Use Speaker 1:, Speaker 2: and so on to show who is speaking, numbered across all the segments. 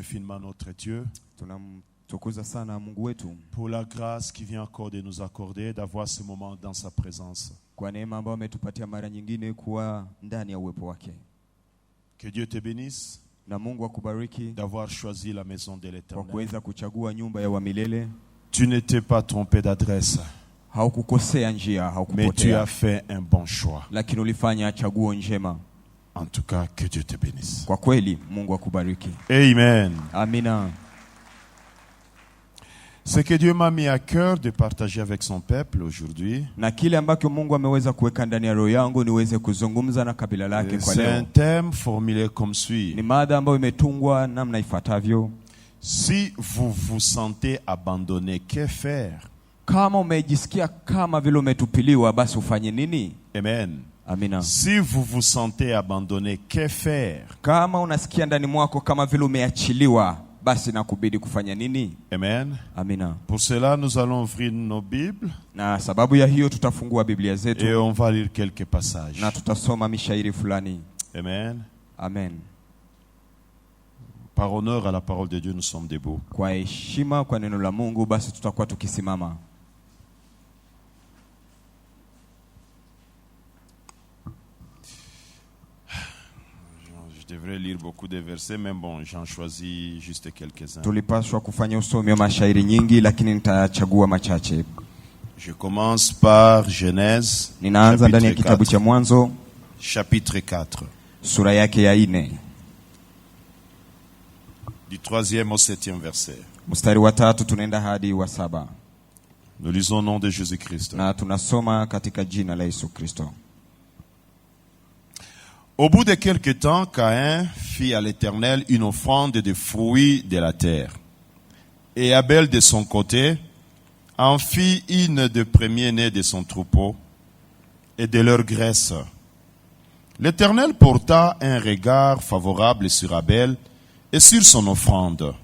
Speaker 1: infiniment notre Dieu
Speaker 2: Tunamtukuza sana Mungu wetu
Speaker 1: pour la grâce qu'il vient encore de nous accorder d'avoir ce moment dans sa présence.
Speaker 2: kwa neema ambayo ametupatia mara nyingine kuwa ndani ya uwepo wake.
Speaker 1: Que Dieu te bénisse
Speaker 2: Na Mungu akubariki
Speaker 1: d'avoir choisi la maison de
Speaker 2: kwa
Speaker 1: l'Éternel.
Speaker 2: kuweza kuchagua nyumba ya milele.
Speaker 1: Tu ne t'es pas trompé d'adresse,
Speaker 2: Haukukosea njia,
Speaker 1: mais tu
Speaker 2: haukupotea,
Speaker 1: as fait un bon choix.
Speaker 2: lakini ulifanya chaguo njema.
Speaker 1: En tout cas, que Dieu te bénisse.
Speaker 2: Kwa kweli Mungu akubariki.
Speaker 1: Amen.
Speaker 2: Amina.
Speaker 1: Ce que Dieu m'a mis à cœur de partager avec son peuple aujourd'hui,
Speaker 2: Na kile ambacho Mungu ameweza kuweka ndani ya roho yangu niweze kuzungumza na kabila lake kwa
Speaker 1: c'est un
Speaker 2: leo.
Speaker 1: thème formulé comme suit.
Speaker 2: Ni mada ambayo imetungwa namna ifuatavyo:
Speaker 1: Si vous vous sentez abandonné, que faire?
Speaker 2: kama umejisikia kama vile umetupiliwa, basi ufanye nini?
Speaker 1: Amen.
Speaker 2: Amina.
Speaker 1: Si vous vous sentez abandonné, que faire?
Speaker 2: Kama unasikia ndani mwako kama vile umeachiliwa, basi nakubidi kufanya nini?
Speaker 1: Amen.
Speaker 2: Amina.
Speaker 1: Pour cela, nous allons ouvrir nos Bibles
Speaker 2: Na sababu ya hiyo tutafungua Biblia
Speaker 1: et
Speaker 2: zetu
Speaker 1: on va lire quelques passages.
Speaker 2: na tutasoma mishairi fulani.
Speaker 1: Amen.
Speaker 2: Amen.
Speaker 1: Par honneur à la parole de Dieu, nous sommes debout.
Speaker 2: Kwa heshima kwa neno la Mungu, basi tutakuwa tukisimama.
Speaker 1: Je devrais lire beaucoup de versets, mais bon, j'en choisis juste quelques-uns.
Speaker 2: Tulipaswa kufanya usomi wa mashairi nyingi, lakini nitachagua machache.
Speaker 1: Je commence par Genèse,
Speaker 2: Ninaanza ndani ya kitabu cha Mwanzo
Speaker 1: chapitre 4,
Speaker 2: sura yake ya 4,
Speaker 1: du 3e au 7e verset.
Speaker 2: mstari wa 3 tunaenda hadi wa 7.
Speaker 1: Nous lisons au nom de Jésus-Christ.
Speaker 2: Na tunasoma katika jina la Yesu Kristo.
Speaker 1: Au bout de quelque temps, Caïn fit à l'Éternel une offrande de fruits de la terre. Et Abel, de son côté, en fit une de premiers-nés de son troupeau et de leur graisse. L'Éternel porta un regard favorable sur Abel et sur son offrande,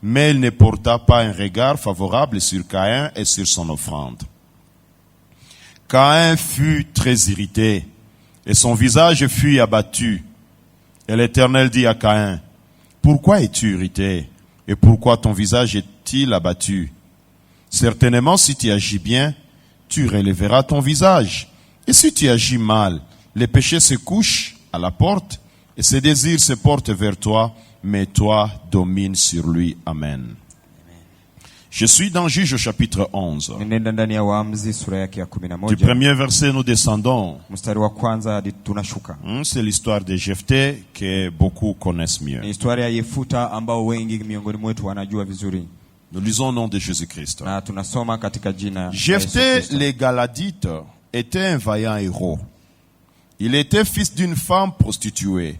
Speaker 1: mais il ne porta pas un regard favorable sur Caïn et sur son offrande. Caïn fut très irrité, et son visage fut abattu. Et l'Éternel dit à Caïn, « Pourquoi es-tu irrité? Et pourquoi ton visage est-il abattu? Certainement, si tu agis bien, tu relèveras ton visage. Et si tu agis mal, les péchés se couchent à la porte, et ses désirs se portent vers toi, mais toi domines sur lui. » Amen. Je suis dans Juge au chapitre 11.
Speaker 2: Ninaenda ndani ya Waamuzi sura yake ya
Speaker 1: Du
Speaker 2: 11.
Speaker 1: premier verset, nous descendons.
Speaker 2: Mstari wa kwanza hadi tunashuka.
Speaker 1: C'est l'histoire de Jephthé que beaucoup connaissent mieux.
Speaker 2: Ni historia ya Yefuta ambao wengi miongoni mwetu wanajua vizuri.
Speaker 1: Nous lisons au nom de Jésus-Christ.
Speaker 2: Na tunasoma katika jina la Yesu
Speaker 1: Jephthé,
Speaker 2: Kristo.
Speaker 1: les Galadites, était un vaillant héros. Il était fils d'une femme prostituée.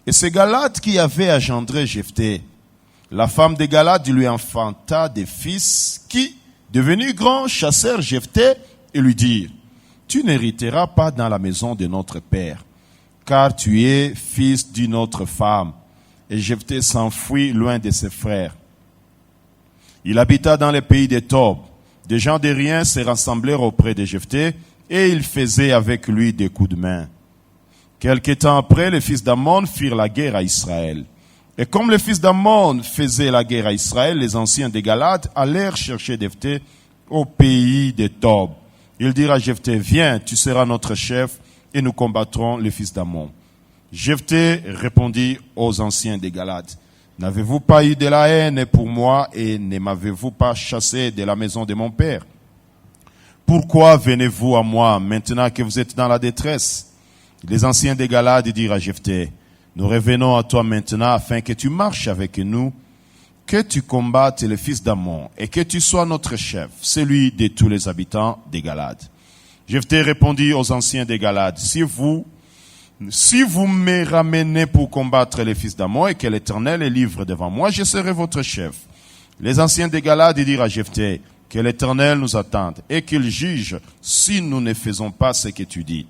Speaker 1: Et c'est Galate qui avait engendré Jephthé. La femme de Galate lui enfanta des fils qui, devenus grands, chassèrent Jephthé et lui dirent, « Tu n'hériteras pas dans la maison de notre père, car tu es fils d'une autre femme. » Et Jephthé s'enfuit loin de ses frères. Il habita dans le pays de Tob. Des gens de rien se rassemblèrent auprès de Jephthé et ils faisaient avec lui des coups de main. Quelque temps après, les fils d'Ammon firent la guerre à Israël. Et comme les fils d'Ammon faisaient la guerre à Israël, les anciens des Galates allèrent chercher Jephthé au pays de Tob. Ils dirent à Jephthé, « Viens, tu seras notre chef et nous combattrons les fils d'Ammon. » Jephthé répondit aux anciens des Galates, « N'avez-vous pas eu de la haine pour moi et ne m'avez-vous pas chassé de la maison de mon père? Pourquoi venez-vous à moi maintenant que vous êtes dans la détresse? » Les anciens des Galates dirent à Jephthé, « Nous revenons à toi maintenant afin que tu marches avec nous, que tu combattes les fils d'Ammon et que tu sois notre chef, celui de tous les habitants des Galates. » Jephthé répondit aux anciens des Galates, « Si vous me ramenez pour combattre les fils d'Ammon et que l'Éternel est livre devant moi, je serai votre chef. » Les anciens des Galates dirent à Jephthé, « Que l'Éternel nous attende et qu'il juge si nous ne faisons pas ce que tu dis. »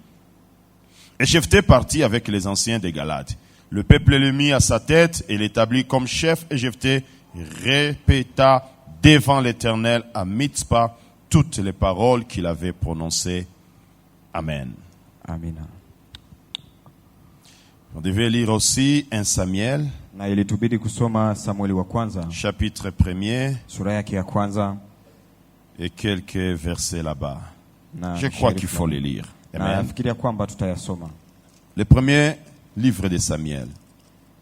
Speaker 1: Et Jephthé partit avec les anciens des Galates. Le peuple le mit à sa tête et l'établit comme chef, et Jephthé répéta devant l'Éternel à Mitzpah toutes les paroles qu'il avait prononcées. Amen.
Speaker 2: Amina.
Speaker 1: On devait lire aussi 1 Samuel,
Speaker 2: Na ilitubidi kusoma Samueli wa kwanza
Speaker 1: chapitre 1er
Speaker 2: sura yake ya kwanza
Speaker 1: et quelques versets là-bas.
Speaker 2: na
Speaker 1: Je crois qu'il faut les lire.
Speaker 2: na
Speaker 1: Amen.
Speaker 2: nafikiria kwamba tutayasoma.
Speaker 1: Le premier livre de Samuel,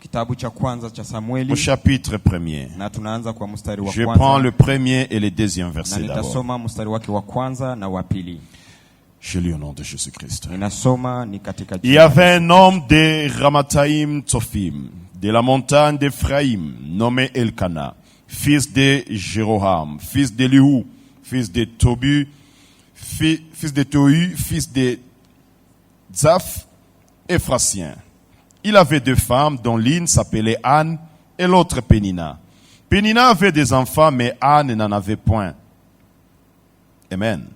Speaker 2: Kitabu cha kwanza cha
Speaker 1: au
Speaker 2: Samueli
Speaker 1: chapitre 1er.
Speaker 2: na tunaanza kwa mstari wa
Speaker 1: Je prends
Speaker 2: kwanza
Speaker 1: le premier et le deuxième
Speaker 2: na
Speaker 1: verset d'abord.
Speaker 2: nitasoma mstari wake wa kwanza na wa pili.
Speaker 1: Je lis au nom de Jésus-Christ.
Speaker 2: Ninasoma ni katika
Speaker 1: Il y avait un homme de Ramathaïm Tsophim, de la montagne d'Ephraïm, nommé Elkana, fils de Jéroham, fils d'Elihu, fils de Tobu, fils de Tohu, fils de Zaph, Ephrasien. Il avait deux femmes, dont l'une s'appelait Anne et l'autre Pénina. Pénina avait des enfants, mais Anne n'en avait point. Amen.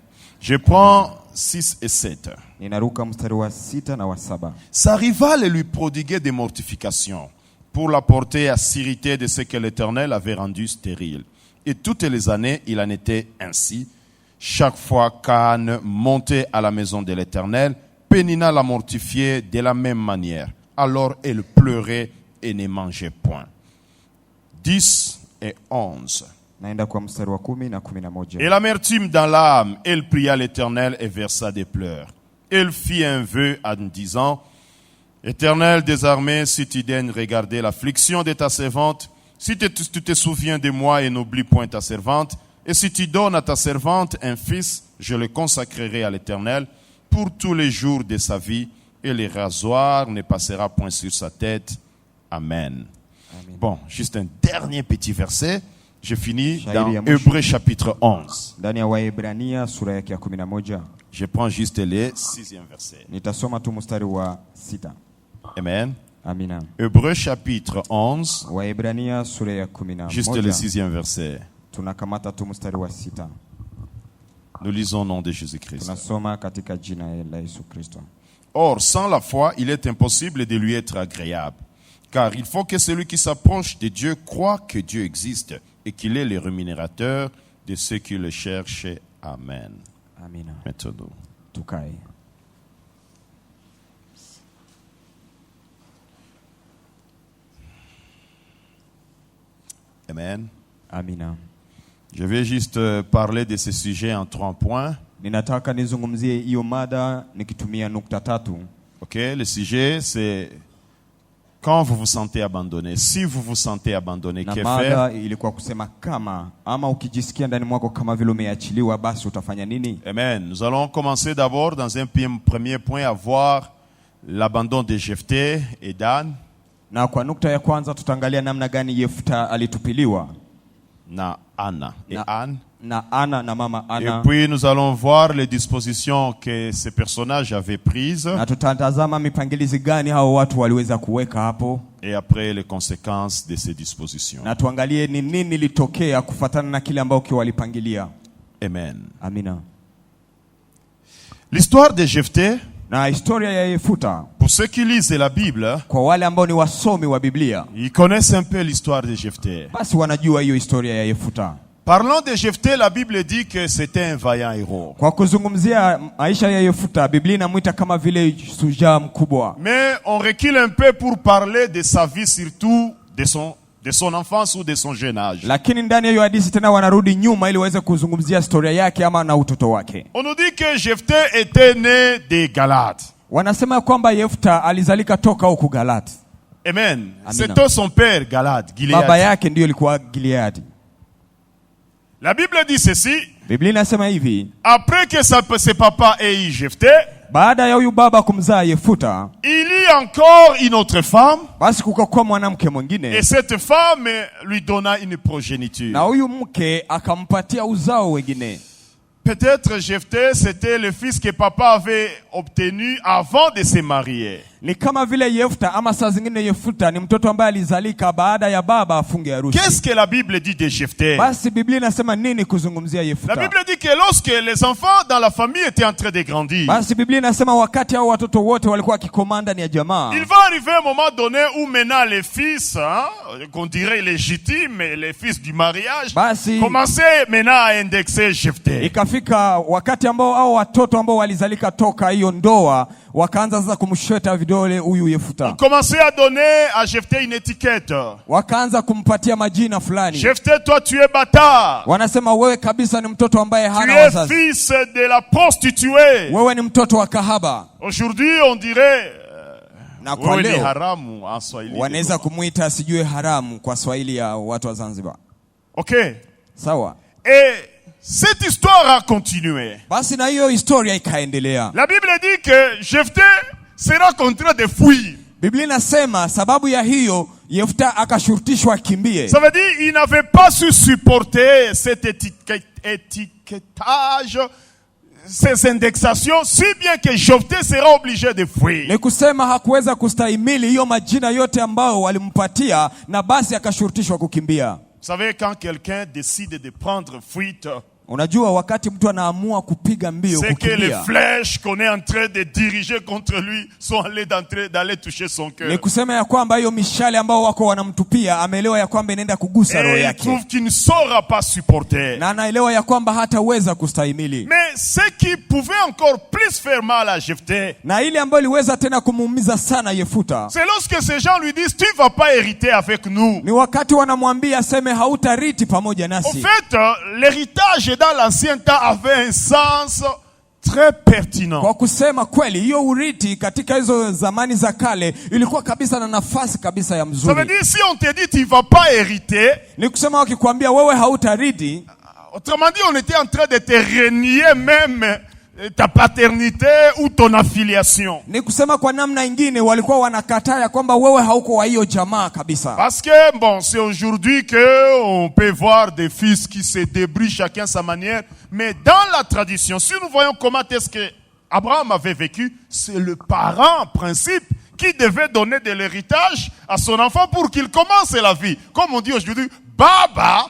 Speaker 1: Je prends 6 et 7.
Speaker 2: Ninaruka mstari wa 6 na wa 7.
Speaker 1: Sa rivale lui prodiguait des mortifications pour la porter à s'irriter de ce que l'Éternel avait rendu stérile. Et toutes les années, il en était ainsi. Chaque fois qu'Anne montait à la maison de l'Éternel, Pénina la mortifiait de la même manière. Alors elle pleurait et ne mangeait point. 10 et 11.
Speaker 2: Naenda kwa mstari wa 10 na 11.
Speaker 1: Et l'amertume dans l'âme, elle pria l'Éternel et versa des pleurs. Elle fit un vœu en disant, Éternel des armées, si tu daignes regarder l'affliction de ta servante, si tu te souviens de moi et n'oublie point ta servante, et si tu donnes à ta servante un fils, je le consacrerai à l'Éternel pour tous les jours de sa vie, et le rasoir ne passera point sur sa tête. Amen.
Speaker 2: Amen.
Speaker 1: Bon, juste un dernier petit verset. Je finis
Speaker 2: Shairi
Speaker 1: dans
Speaker 2: ya mwisho.
Speaker 1: Hébreux chapitre 11.
Speaker 2: Ndani ya Waebrania sura yake ya 11.
Speaker 1: Je prends juste le 6e verset.
Speaker 2: Nitasoma tu mstari wa 6.
Speaker 1: Amen.
Speaker 2: Amina.
Speaker 1: Hébreux chapitre 11,
Speaker 2: Waebrania sura ya
Speaker 1: juste le
Speaker 2: 11.
Speaker 1: 6e verset.
Speaker 2: Tunakamata tu mstari wa 6.
Speaker 1: Nous lisons au nom de Jésus-Christ.
Speaker 2: Tunasoma katika jina la Yesu Kristo.
Speaker 1: Or, sans la foi, il est impossible de lui être agréable. Car il faut que celui qui s'approche de Dieu croit que Dieu existe et qu'il est le rémunérateur de ceux qui le cherchent. Amen.
Speaker 2: Amina.
Speaker 1: Maintenant.
Speaker 2: Tukae.
Speaker 1: Amen.
Speaker 2: Amina.
Speaker 1: Je vais juste parler de ce sujet en 3 points.
Speaker 2: Ninataka nizungumzie hiyo mada nikitumia nukta 3.
Speaker 1: Ok, le sujet c'est quand vous vous sentez abandonné. Si vous vous sentez abandonné,
Speaker 2: Na
Speaker 1: que faire?
Speaker 2: mada ilikuwa kusema kama ama ukijisikia ndani mwako kama vile umeachiliwa basi utafanya nini?
Speaker 1: Amen. Nous allons commencer d'abord dans un premier point à voir l'abandon de Jephthé et d'Anne.
Speaker 2: Na kwa nukta ya kwanza tutaangalia namna gani Yefta alitupiliwa
Speaker 1: Na Anna et
Speaker 2: Na-
Speaker 1: Anne.
Speaker 2: na Ana na mama
Speaker 1: Et
Speaker 2: Ana.
Speaker 1: puis nous allons voir les dispositions que ces personnages avaient prises
Speaker 2: Na tutatazama mipangilizi gani hao watu waliweza kuweka hapo,
Speaker 1: et après les conséquences de ces dispositions.
Speaker 2: na tuangalie ni nini litokea kufatana na kile ambao walipangilia.
Speaker 1: Amen.
Speaker 2: Amina.
Speaker 1: L'histoire de Jephthé,
Speaker 2: Na historia ya Yefuta,
Speaker 1: pour ceux qui lisent la Bible,
Speaker 2: kwa wale ambao ni wasomi wa Biblia,
Speaker 1: ils connaissent un peu l'histoire de Jephthé.
Speaker 2: basi wanajua hiyo historia ya Yefuta.
Speaker 1: Parlant de Jephthé, la Bible dit que c'était un vaillant héros.
Speaker 2: Kwa kuzungumzia maisha ya Yefuta, Biblia inamuita kama vile shujaa mkubwa.
Speaker 1: Mais on recule un peu pour parler de sa vie, surtout de son enfance ou de son jeune âge.
Speaker 2: Lakini ndani ya hiyo hadithi tena wanarudi nyuma ili waweze kuzungumzia historia yake ama na utoto wake.
Speaker 1: On nous dit que Jephthé était né de Galate.
Speaker 2: Wanasema kwamba Yefta alizalika toka huku Galati.
Speaker 1: Amen.
Speaker 2: Amina.
Speaker 1: C'était son père, Galate,
Speaker 2: Baba
Speaker 1: Gilead.
Speaker 2: yake ndiyo ilikuwa Gileadi.
Speaker 1: La Bible dit ceci.
Speaker 2: Biblia inasema hivi,
Speaker 1: Après que ses papas aient eu Jephthé,
Speaker 2: baada ya huyu baba kumzaa Yefuta,
Speaker 1: il y a encore une autre femme.
Speaker 2: basi kukakuwa mwanamke
Speaker 1: Et
Speaker 2: mwingine,
Speaker 1: cette femme lui donna une progéniture.
Speaker 2: na huyu mke akampatia uzao wengine.
Speaker 1: Peut-être Jephthé, c'était le fils que papa avait obtenu avant de se marier.
Speaker 2: Ni kama vile Yefta ama saa zingine Yefuta ni mtoto ambaye alizalika baada ya baba afunge harusi.
Speaker 1: Qu'est-ce que la Bible dit de Jephthé?
Speaker 2: Basi Biblia inasema nini kuzungumzia
Speaker 1: La
Speaker 2: Yefuta?
Speaker 1: Bible dit que lorsque les enfants dans la famille étaient en train de grandir,
Speaker 2: Basi Biblia inasema wakati hao watoto wote walikuwa wakikomanda ndani ya jamaa,
Speaker 1: il va arriver un moment donné où maintenant les fils, qu'on dirait légitimes, les fils du mariage,
Speaker 2: basi
Speaker 1: commençaient maintenant à indexer Jephthé.
Speaker 2: ikafika wakati ambao hao watoto ambao walizalika toka hiyo ndoa wakaanza sasa kumshweta vidole huyu
Speaker 1: On
Speaker 2: Yefuta.
Speaker 1: commençait à donner à Jephthé une étiquette.
Speaker 2: Wakaanza kumpatia majina fulani.
Speaker 1: Jephthé, toi tu es bâtard.
Speaker 2: Wanasema wewe kabisa ni mtoto ambaye
Speaker 1: Tu
Speaker 2: hana
Speaker 1: es
Speaker 2: wazazi.
Speaker 1: fils de la prostituée.
Speaker 2: Wewe ni mtoto wa kahaba.
Speaker 1: Aujourd'hui on dirait
Speaker 2: Na kwa
Speaker 1: wewe ni
Speaker 2: leo
Speaker 1: haramu en Swahili.
Speaker 2: wanaweza kumuita sijue haramu kwa Swahili ya watu wa Zanzibar.
Speaker 1: OK.
Speaker 2: Sawa.
Speaker 1: Et cette histoire a continué.
Speaker 2: Basi na hiyo historia ikaendelea.
Speaker 1: La Bible dit que Jephthé sera contraint de fuir.
Speaker 2: Biblia inasema sababu ya hiyo Yefuta akashurutishwa akimbie.
Speaker 1: Ça veut dire il n'avait pas su supporter cet étiquetage, ces indexations, si bien que Jephthé sera obligé de fuir.
Speaker 2: Ni kusema hakuweza kustahimili hiyo majina yote ambao walimpatia na basi akashurutishwa kukimbia.
Speaker 1: Vous savez, quand quelqu'un décide de prendre fuite,
Speaker 2: Unajua wakati mtu anaamua kupiga mbio
Speaker 1: c'est que les
Speaker 2: kukimbia,
Speaker 1: flèches qu'on est en train de diriger contre lui sont allées d'aller toucher son
Speaker 2: ni
Speaker 1: cœur.
Speaker 2: kusema ya kwamba hiyo mishale ambao wako wanamtupia ameelewa ya kwamba inaenda kugusa roho
Speaker 1: Et il
Speaker 2: yake,
Speaker 1: trouve qu'il ne saura pas supporter.
Speaker 2: na anaelewa ya kwamba hataweza kustahimili.
Speaker 1: Mais ce qui pouvait encore plus faire mal à Jephthé,
Speaker 2: Na ile ambayo iliweza tena kumuumiza sana Yefuta
Speaker 1: c'est lorsque ces gens lui disent, tu vas pas hériter avec nous.
Speaker 2: ni wakati wanamwambia aseme hautariti pamoja
Speaker 1: En
Speaker 2: nasi.
Speaker 1: fait, l'héritage dans l'ancien temps avait un sens très pertinent.
Speaker 2: Kwa kusema kweli, hiyo uriti katika hizo zamani za kale ilikuwa kabisa na nafasi kabisa ya
Speaker 1: Ça veut
Speaker 2: mzuri.
Speaker 1: dire, si on te dit, tu vas pas hériter,
Speaker 2: Ni kusema wakikwambia wewe hautariti,
Speaker 1: autrement dit, on était en train de te renier même ta paternité ou ton affiliation.
Speaker 2: ni kusema kwa namna ingine walikuwa wanakataa ya kwamba wewe hauko wa hiyo jamaa kabisa.
Speaker 1: Parce que, bon, c'est aujourd'hui que on peut voir des fils qui se débrouillent chacun sa manière. Mais dans la tradition, si nous voyons comment est-ce que Abraham avait vécu, c'est le parent principe qui devait donner de l'héritage à son enfant pour qu'il commence la vie. Comme on dit aujourd'hui, baba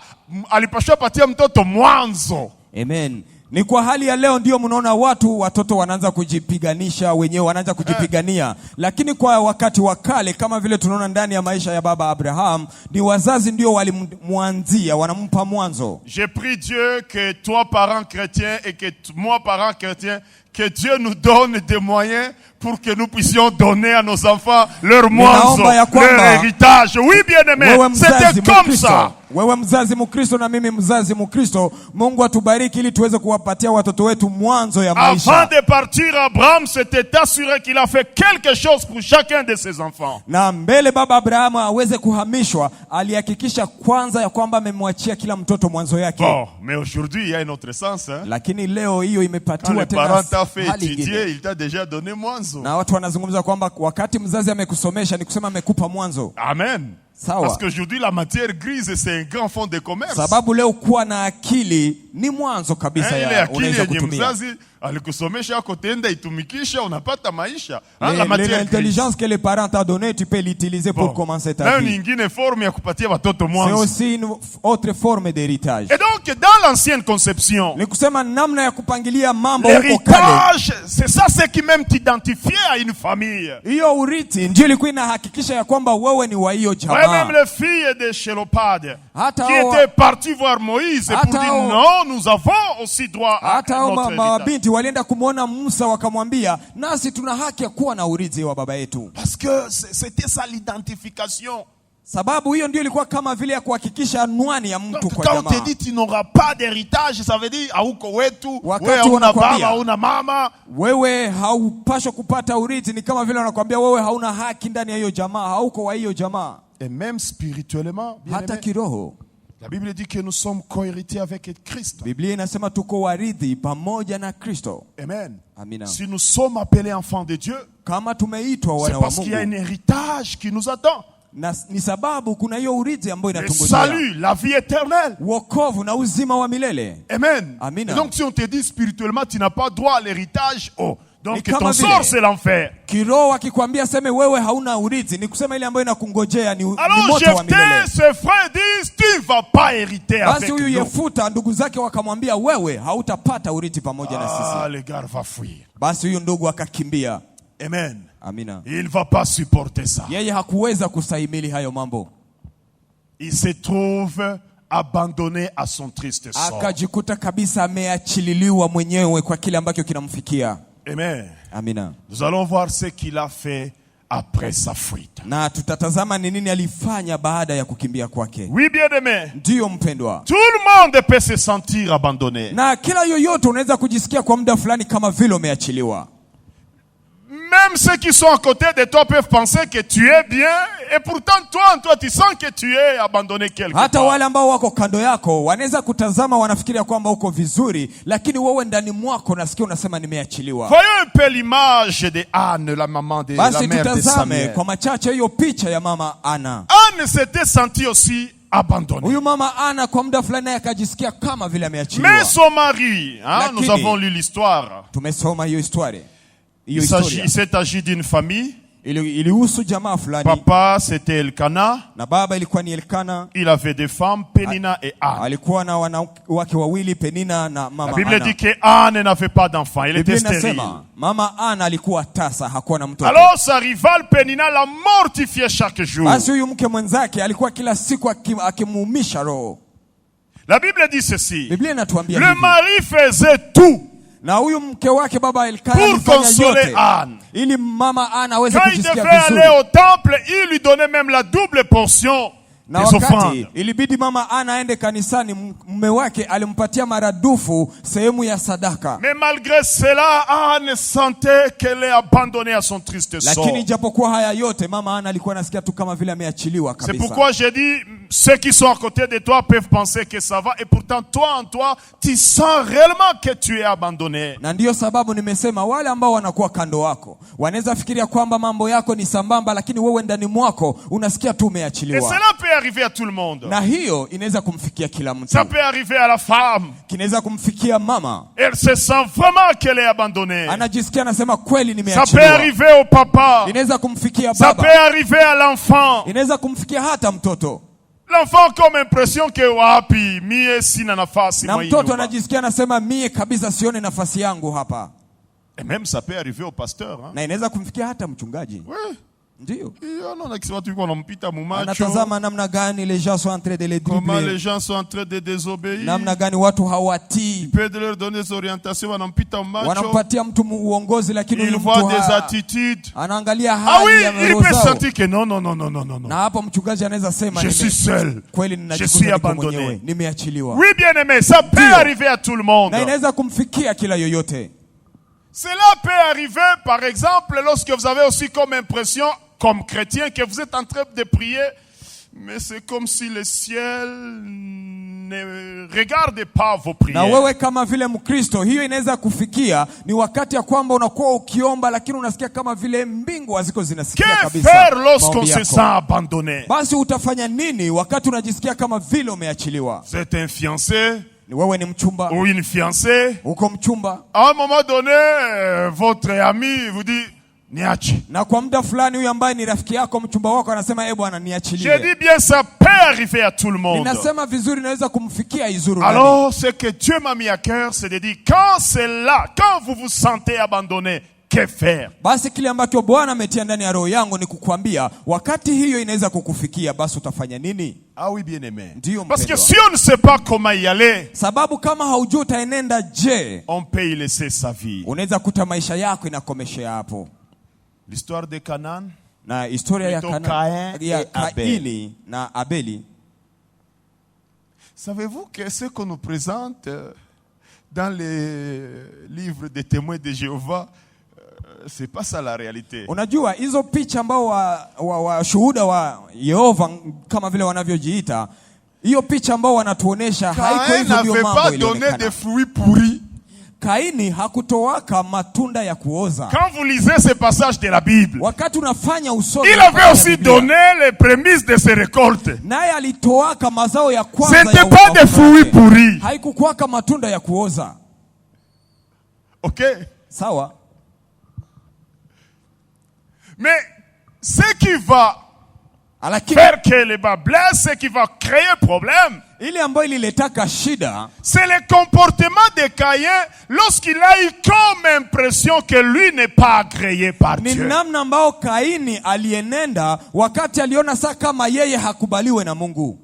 Speaker 1: alipashwa patia mtoto mwanzo.
Speaker 2: Amen. Ni kwa hali ya leo ndio mnaona watoto wanaanza kujipiganisha wenyewe, wanaanza kujipigania. Lakini kwa wakati wa kale, kama vile tunaona ndani ya maisha ya baba Abraham, ni wazazi ndio walimwanzia, wanampa mwanzo.
Speaker 1: J'ai prie Dieu que toi, parent chrétien, et que moi, parent chrétien, que Dieu nous donne des moyens pour que nous puissions donner à nos enfants leur mwanzo, leur héritage. Oui, bien-aimé, c'était comme ça.
Speaker 2: Wewe mzazi Mkristo na mimi mzazi Mkristo, Mungu atubariki ili tuweze kuwapatia watoto wetu mwanzo ya maisha.
Speaker 1: Avant de partir, Abraham s'était assuré qu'il a fait quelque chose pour chacun de ses enfants.
Speaker 2: Na mbele baba Abraham aweze kuhamishwa, alihakikisha kwanza ya kwamba amemwachia kila mtoto mwanzo yake.
Speaker 1: Bon, mais aujourd'hui, il y a un autre sens. Hein?
Speaker 2: Lakini leo hiyo imepatiwa tena.
Speaker 1: Quand le parent t'a fait étudier, il t'a déjà donné mwanzo.
Speaker 2: Na watu wanazungumza kwamba wakati mzazi amekusomesha ni kusema amekupa mwanzo.
Speaker 1: Amen.
Speaker 2: Sawa.
Speaker 1: Parce qu'aujourd'hui, la matière grise, c'est un grand fonds de commerce.
Speaker 2: Sababu leo kuwa na akili ni mwanzo kabisa ya unaweza kutumia.
Speaker 1: Alikusomesha kutenda itumikisha unapata maisha. La matière
Speaker 2: l'intelligence que les parents t'ont donnée, tu peux l'utiliser pour commencer ta vie.
Speaker 1: Nyingine forme ya kupatia watoto mwanzo.
Speaker 2: C'est aussi une autre forme d'héritage.
Speaker 1: Et donc dans l'ancienne conception,
Speaker 2: ni kusema namna ya kupangilia mambo huko kale.
Speaker 1: L'héritage, c'est ça ce qui même t'identifiait à une famille.
Speaker 2: Hiyo urithi ndio ilikuwa inahakikisha ya kwamba wewe ni wa hiyo jamaa.
Speaker 1: Même les filles de Chélopade qui étaient parties voir Moïse pour dire non, nous avons aussi droit à notre héritage.
Speaker 2: Walienda kumuona Musa wakamwambia nasi tuna haki ya kuwa na urithi wa baba yetu.
Speaker 1: Parce que c'était ça l'identification.
Speaker 2: Sababu hiyo ndio ilikuwa kama vile ya kuhakikisha anwani ya mtu kwa jamaa.
Speaker 1: Quand on te dit tu n'auras pas d'héritage, ça veut dire hauko wetu,
Speaker 2: wewe hauna baba,
Speaker 1: hauna mama,
Speaker 2: wewe haupaswi kupata urithi, ni kama vile wanakuambia wewe hauna haki ndani ya hiyo jamaa, hauko wa hiyo jamaa.
Speaker 1: Et même spirituellement,
Speaker 2: hata kiroho.
Speaker 1: La Bible dit que nous sommes co-héritiers avec Christ.
Speaker 2: Biblia inasema tuko warithi pamoja na Kristo.
Speaker 1: Amen.
Speaker 2: Amina.
Speaker 1: Si nous sommes appelés enfants de Dieu,
Speaker 2: kama tumeitwa wana wa Mungu,
Speaker 1: c'est parce qu'il y a un héritage qui nous attend.
Speaker 2: Na ni sababu kuna hiyo urithi ambayo inatungojea.
Speaker 1: Salut, la vie éternelle.
Speaker 2: Wokovu na uzima wa milele.
Speaker 1: Amen.
Speaker 2: Amina.
Speaker 1: Et donc si on te dit spirituellement tu n'as pas droit à l'héritage, donc ton sort c'est l'enfer.
Speaker 2: Kiroho akikwambia seme wewe hauna urithi, ni kusema ile ambayo inakungojea ni moto wa milele.
Speaker 1: Alors ses frères disent tu vas pas hériter avec nous.
Speaker 2: Basi huyu Yefuta ndugu zake wakamwambia wewe hautapata urithi pamoja na sisi.
Speaker 1: Le gars va fuir.
Speaker 2: Basi huyu ndugu akakimbia.
Speaker 1: Amen.
Speaker 2: Amina.
Speaker 1: Il va pas supporter ça.
Speaker 2: Yeye hakuweza kustahimili hayo mambo.
Speaker 1: Il se trouve abandonné à son triste sort.
Speaker 2: Akajikuta kabisa ameachililiwa mwenyewe kwa kile ambacho kinamfikia.
Speaker 1: Amen.
Speaker 2: Amina.
Speaker 1: Nous allons voir ce qu'il a fait après sa fuite.
Speaker 2: Na tutatazama ni nini alifanya baada ya kukimbia kwake.
Speaker 1: Oui, bien-aimé.
Speaker 2: Ndiyo mpendwa.
Speaker 1: Tout le monde peut se sentir abandonné.
Speaker 2: Na kila yoyote unaweza kujisikia kwa muda fulani kama vile umeachiliwa.
Speaker 1: Même ceux qui sont à côté de toi peuvent penser que tu es bien et pourtant toi tu sens que tu es abandonné quelque
Speaker 2: Hata
Speaker 1: part.
Speaker 2: wale ambao wako kando yako wanaweza kutazama wanafikiria kwamba uko vizuri, lakini wewe ndani mwako nasikia unasema nimeachiliwa.
Speaker 1: Voyons un peu l'image de Anne, la maman de la
Speaker 2: Basi
Speaker 1: mère de
Speaker 2: tutazame
Speaker 1: Samuel.
Speaker 2: kwa machache hiyo picha ya mama Ana.
Speaker 1: Anne s'était sentie aussi abandonnée.
Speaker 2: Huyu mama Ana kwa muda fulani akajisikia kama vile ameachiliwa.
Speaker 1: Mais son mari,
Speaker 2: Lakini,
Speaker 1: nous avons lu l'histoire.
Speaker 2: Tumesoma hiyo historia.
Speaker 1: Il s'est agi d'une famille.
Speaker 2: Ilihusu jamaa fulani.
Speaker 1: Papa c'était Elkana.
Speaker 2: Na baba ilikuwa ni Elkana.
Speaker 1: Il avait des femmes, Penina et Anne.
Speaker 2: Alikuwa na wanawake wawili, Penina na mama Ana.
Speaker 1: La Bible dit que Anne n'avait pas d'enfant, elle était stérile.
Speaker 2: Mama Ana alikuwa tasa, hakuwa na mtoto.
Speaker 1: Alors sa rivale Penina la mortifiait chaque jour.
Speaker 2: Basi huyu mke mwenzake alikuwa kila siku akimuumisha roho.
Speaker 1: La Bible dit ceci.
Speaker 2: Biblia inatuambia
Speaker 1: le
Speaker 2: hivi.
Speaker 1: mari faisait tout.
Speaker 2: Na huyu mke wake baba Elkana
Speaker 1: pour consoler Anne.
Speaker 2: Ili mama Ana aweze
Speaker 1: Quand il
Speaker 2: kujisikia
Speaker 1: devait
Speaker 2: vizuri.
Speaker 1: aller au temple, il lui donnait même la double portion
Speaker 2: na
Speaker 1: des offrandes.
Speaker 2: Ilibidi mama Ana aende kanisani, mume wake alimpatia maradufu sehemu ya sadaka.
Speaker 1: Mais malgré cela, Anne sentait qu'elle est abandonnée à son triste sort.
Speaker 2: Lakini japokuwa haya yote mama Ana alikuwa anasikia tu kama vile ameachiliwa kabisa.
Speaker 1: C'est pourquoi j'ai dit, ceux qui sont à côté de toi peuvent penser que ça va et pourtant toi en toi, tu sens réellement que tu es abandonné.
Speaker 2: Na ndiyo sababu nimesema wale ambao wanakuwa kando wako wanaweza fikiria kwamba mambo yako ni sambamba, lakini wewe ndani mwako unasikia tu umeachiliwa.
Speaker 1: Et cela peut arriver à tout le monde.
Speaker 2: Na hiyo inaweza kumfikia kila mtu.
Speaker 1: Ça peut arriver à la femme.
Speaker 2: Kinaweza kumfikia mama.
Speaker 1: Elle se sent vraiment qu'elle est abandonnée.
Speaker 2: Anajisikia anasema kweli nimeachiliwa.
Speaker 1: Ça peut arriver au papa.
Speaker 2: Inaweza kumfikia
Speaker 1: baba. Ça peut arriver à l'enfant.
Speaker 2: Inaweza kumfikia hata mtoto.
Speaker 1: L'enfant comme impression que wapi mie sina nafasi
Speaker 2: na mtoto anajisikia anasema mie kabisa sione nafasi yangu hapa.
Speaker 1: Et même ça peut arriver au pasteur, hein?
Speaker 2: Na inaweza kumfikia hata mchungaji.
Speaker 1: Oui.
Speaker 2: Ndio.
Speaker 1: Anatazama
Speaker 2: namna gani les gens sont en train de les dribbler.
Speaker 1: Comment les gens sont en train de désobéir.
Speaker 2: Namna gani watu hawatii.
Speaker 1: Il peut leur donner des orientations, wanampita macho.
Speaker 2: Wanampatia mtu uongozi lakini
Speaker 1: il voit des attitudes.
Speaker 2: Anaangalia hali ya
Speaker 1: il peut sentir que non.
Speaker 2: Na hapo mchungaji anaweza sema
Speaker 1: je suis seul.
Speaker 2: Kweli ninajikuta mwenyewe, nimeachiliwa.
Speaker 1: Oui, bien-aimé, ça peut arriver à tout le monde.
Speaker 2: Na inaweza kumfikia kila yoyote.
Speaker 1: Cela peut arriver, par exemple, lorsque vous avez aussi comme impression, comme chrétien, que vous êtes en train de prier, mais c'est comme si le ciel ne regarde pas vos prières.
Speaker 2: Na wewe kama vile Mkristo, hiyo inaweza kufikia ni wakati ya kwamba unakuwa ukiomba lakini unasikia kama vile mbingu haziko zinasikia kabisa.
Speaker 1: Que faire lorsqu'on se sent abandonné?
Speaker 2: Basi utafanya nini wakati unajisikia kama vile umeachiliwa?
Speaker 1: Vous êtes un fiancé?
Speaker 2: Ni wewe ni mchumba
Speaker 1: ou une fiancée?
Speaker 2: Uko mchumba.
Speaker 1: À un moment donné, votre ami vous dit niache.
Speaker 2: Na kwa muda fulani huyu ambaye ni rafiki yako mchumba wako anasema bwana niachilie.
Speaker 1: Je dis bien ça peut arriver à tout le monde.
Speaker 2: Ninasema vizuri inaweza kumfikia izuru.
Speaker 1: Alors ce que Dieu m'a mis à cœur c'est de dire quand c'est là, quand vous vous sentez abandonné, que faire?
Speaker 2: Basi kile ambacho Bwana ametia ndani ya roho yangu ni kukuambia wakati hiyo inaweza kukufikia basi utafanya nini?
Speaker 1: Ah oui, bien-aimé.
Speaker 2: Parce
Speaker 1: que si on ne sait pas comment y aller,
Speaker 2: sababu kama haujui utaenenda je,
Speaker 1: on peut y laisser sa vie.
Speaker 2: Unaweza kuta maisha yako inakomeshea hapo.
Speaker 1: L'histoire de Canaan,
Speaker 2: na historia ya Kaini na Abeli.
Speaker 1: Savez-vous que ce qu'on nous présente dans les livres des témoins de Jéhovah, c'est pas ça la réalité.
Speaker 2: Unajua hizo picha ambao washuhuda wa Yehova kama vile wanavyojiita, hiyo picha ambao wanatuonesha haiko hivyo ndio mambo ilionekana. Kaini hakutowaka matunda ya kuoza.
Speaker 1: Quand vous lisez ces passages de la Bible,
Speaker 2: wakati unafanya usomi,
Speaker 1: il avait aussi donné les prémices de ses récoltes.
Speaker 2: Naye alitoaka mazao ya kwanza.
Speaker 1: Ce n'était pas des fruits pourris.
Speaker 2: Haikukuwaka matunda ya kuoza.
Speaker 1: OK?
Speaker 2: Sawa.
Speaker 1: Mais ce qui va faire que les bas blessent, ce qui va créer problème, c'est le comportement de Caïn lorsqu'il a eu comme impression que lui n'est pas agréé par Dieu.
Speaker 2: Ni namna ambao Kaini alienenda wakati aliona saa kama yeye hakubaliwe na Mungu.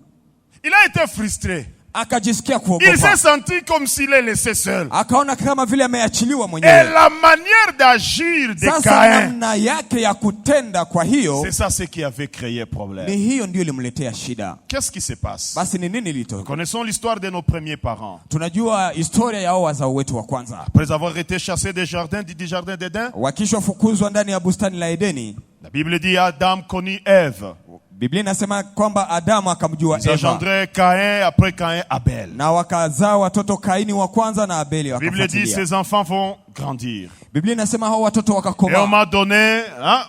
Speaker 1: Il a été frustré.
Speaker 2: akajisikia
Speaker 1: Il
Speaker 2: kuogopa,
Speaker 1: s'est senti comme s'il est laissé seul.
Speaker 2: akaona kama vile ameachiliwa
Speaker 1: Et
Speaker 2: mwenyewe.
Speaker 1: la manière d'agir de
Speaker 2: Sasa
Speaker 1: Caïn,
Speaker 2: namna yake ya kutenda kwa hiyo
Speaker 1: c'est ça ce qui avait créé
Speaker 2: ni
Speaker 1: problème.
Speaker 2: hiyo ndio ilimletea shida.
Speaker 1: Qu'est-ce qui se passe?
Speaker 2: Basi ni nini ilitoka?
Speaker 1: Connaissons l'histoire de nos premiers parents.
Speaker 2: Tunajua historia ya hao wazao wetu wa kwanza,
Speaker 1: Après avoir été chassés des jardins, du jardin d'Éden,
Speaker 2: wakishafukuzwa ndani ya bustani la Edeni.
Speaker 1: la Bible dit Adam connut Ève.
Speaker 2: Biblia inasema kwamba Adamu akamjua
Speaker 1: Ils
Speaker 2: Eva,
Speaker 1: engendraient Caïn, après Caïn, Abel.
Speaker 2: na wakazaa watoto Kaini wa kwanza na Abeli
Speaker 1: La Bible dit
Speaker 2: wakafuatilia.
Speaker 1: ces enfants vont grandir.
Speaker 2: Biblia inasema hao watoto
Speaker 1: Et on
Speaker 2: wakakoma,
Speaker 1: m'a donné, hein,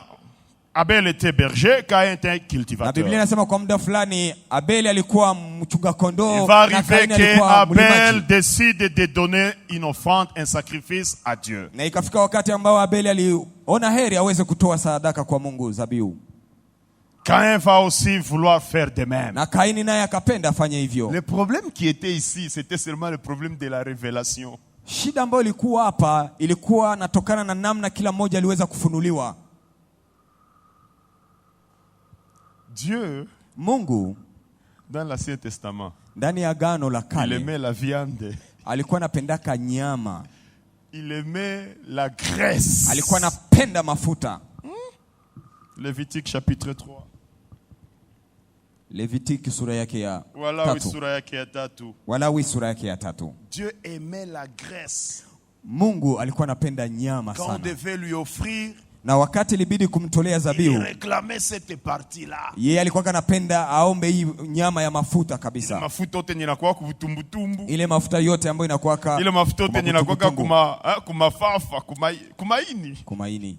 Speaker 1: Abel était berger, Caïn était
Speaker 2: na
Speaker 1: cultivateur.
Speaker 2: Biblia inasema kwa muda fulani Abeli alikuwa mchunga kondoo
Speaker 1: Il va
Speaker 2: na
Speaker 1: arriver
Speaker 2: Kaini alikuwa
Speaker 1: qu'Abel
Speaker 2: mlimaji.
Speaker 1: décide de donner une offrande, un sacrifice à Dieu.
Speaker 2: Na ikafika wakati ambao Abeli aliona heri aweze kutoa sadaka kwa Mungu, zabihu,
Speaker 1: Caïn va aussi vouloir faire de même.
Speaker 2: na Kaini naye akapenda afanye hivyo.
Speaker 1: Le problème qui était ici, c'était seulement le problème de la révélation.
Speaker 2: Shida ambayo ilikuwa hapa ilikuwa natokana na namna kila mmoja aliweza kufunuliwa.
Speaker 1: Dieu,
Speaker 2: Mungu
Speaker 1: dans l'Ancien Testament,
Speaker 2: ndani ya Agano la
Speaker 1: il
Speaker 2: Kale
Speaker 1: aimait la viande,
Speaker 2: alikuwa anapendaka nyama,
Speaker 1: il aimait la graisse.
Speaker 2: alikuwa anapenda mafuta.
Speaker 1: Lévitique chapitre 3.
Speaker 2: Levitiki sura yake ya
Speaker 1: Voilà où
Speaker 2: 3.
Speaker 1: sura yake ya tatu.
Speaker 2: Walawi sura yake ya 3.
Speaker 1: Dieu aimait la graisse.
Speaker 2: Mungu alikuwa anapenda nyama
Speaker 1: Quand on
Speaker 2: sana,
Speaker 1: devait lui offrir,
Speaker 2: na wakati ilibidi kumtolea
Speaker 1: il
Speaker 2: zabihu,
Speaker 1: réclamait cette partie-là.
Speaker 2: yeye alikuwa anapenda aombe hii nyama ya mafuta kabisa,
Speaker 1: Mafuta yote ninakuwa kutumbutumbu.
Speaker 2: ile mafuta yote ambayo inakuwaka
Speaker 1: Ile mafuta yote ninakuwa
Speaker 2: kumafuta
Speaker 1: kumafafa, kumaini.
Speaker 2: kumaini.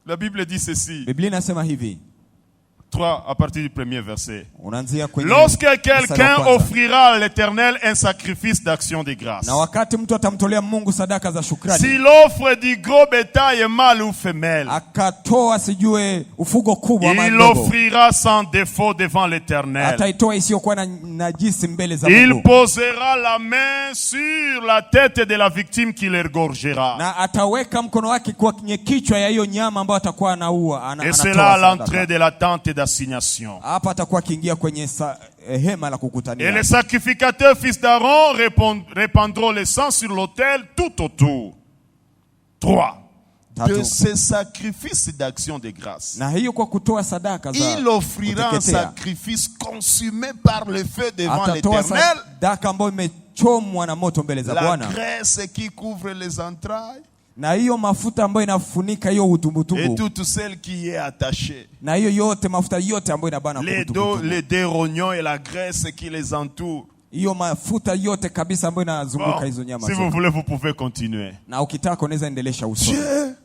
Speaker 1: La Bible dit ceci.
Speaker 2: Biblia inasema hivi,
Speaker 1: 3 à partir du premier verset.
Speaker 2: unaanzia kwenye
Speaker 1: Lorsque
Speaker 2: mstari wa
Speaker 1: quelqu'un
Speaker 2: kwanza.
Speaker 1: offrira à l'Éternel un sacrifice d'action de grâce,
Speaker 2: Na wakati mtu atamtolea Mungu sadaka za shukrani,
Speaker 1: s'il offre du gros bétail mâle ou femelle,
Speaker 2: akatoa sijue ufugo kubwa ama
Speaker 1: il
Speaker 2: ndogo,
Speaker 1: offrira sans défaut devant l'Éternel.
Speaker 2: ataitoa isiyokuwa na najisi mbele za
Speaker 1: Il
Speaker 2: Mungu,
Speaker 1: posera la main sur la tête de la victime qu'il égorgera.
Speaker 2: na ataweka mkono wake kwenye kichwa ya hiyo nyama ambayo atakuwa anaua
Speaker 1: Et
Speaker 2: anatoa
Speaker 1: cela à
Speaker 2: sadaka.
Speaker 1: l'entrée de la tente d'assignation.
Speaker 2: Hapa atakuwa akiingia kwenye hema la
Speaker 1: Et
Speaker 2: kukutania,
Speaker 1: les sacrificateurs fils d'Aaron répandront le sang sur l'autel tout autour. 3. De
Speaker 2: Tatu.
Speaker 1: ces sacrifices d'action de grâce,
Speaker 2: na hiyo kwa kutoa sadaka za
Speaker 1: il offrira un
Speaker 2: kuteketea,
Speaker 1: sacrifice consumé par le feu devant
Speaker 2: atatoa
Speaker 1: l'Éternel.
Speaker 2: sadaka ambayo imechomwa na moto mbele za
Speaker 1: La
Speaker 2: Bwana,
Speaker 1: graisse qui couvre les entrailles
Speaker 2: na hiyo mafuta ambayo inafunika hiyo
Speaker 1: et
Speaker 2: utumbutumbu,
Speaker 1: toute celle qui y est attachée.
Speaker 2: na hiyo yote mafuta yote ambayo inabana
Speaker 1: Les
Speaker 2: kutumbutumbu,
Speaker 1: deux rognons et la graisse qui les entoure.
Speaker 2: hiyo mafuta yote kabisa ambayo inazunguka
Speaker 1: Bon,
Speaker 2: hizo nyama
Speaker 1: si vous
Speaker 2: zote.
Speaker 1: voulez, vous pouvez continuer.
Speaker 2: Na ukitaka unaweza endelesha usoni.
Speaker 1: Dieu,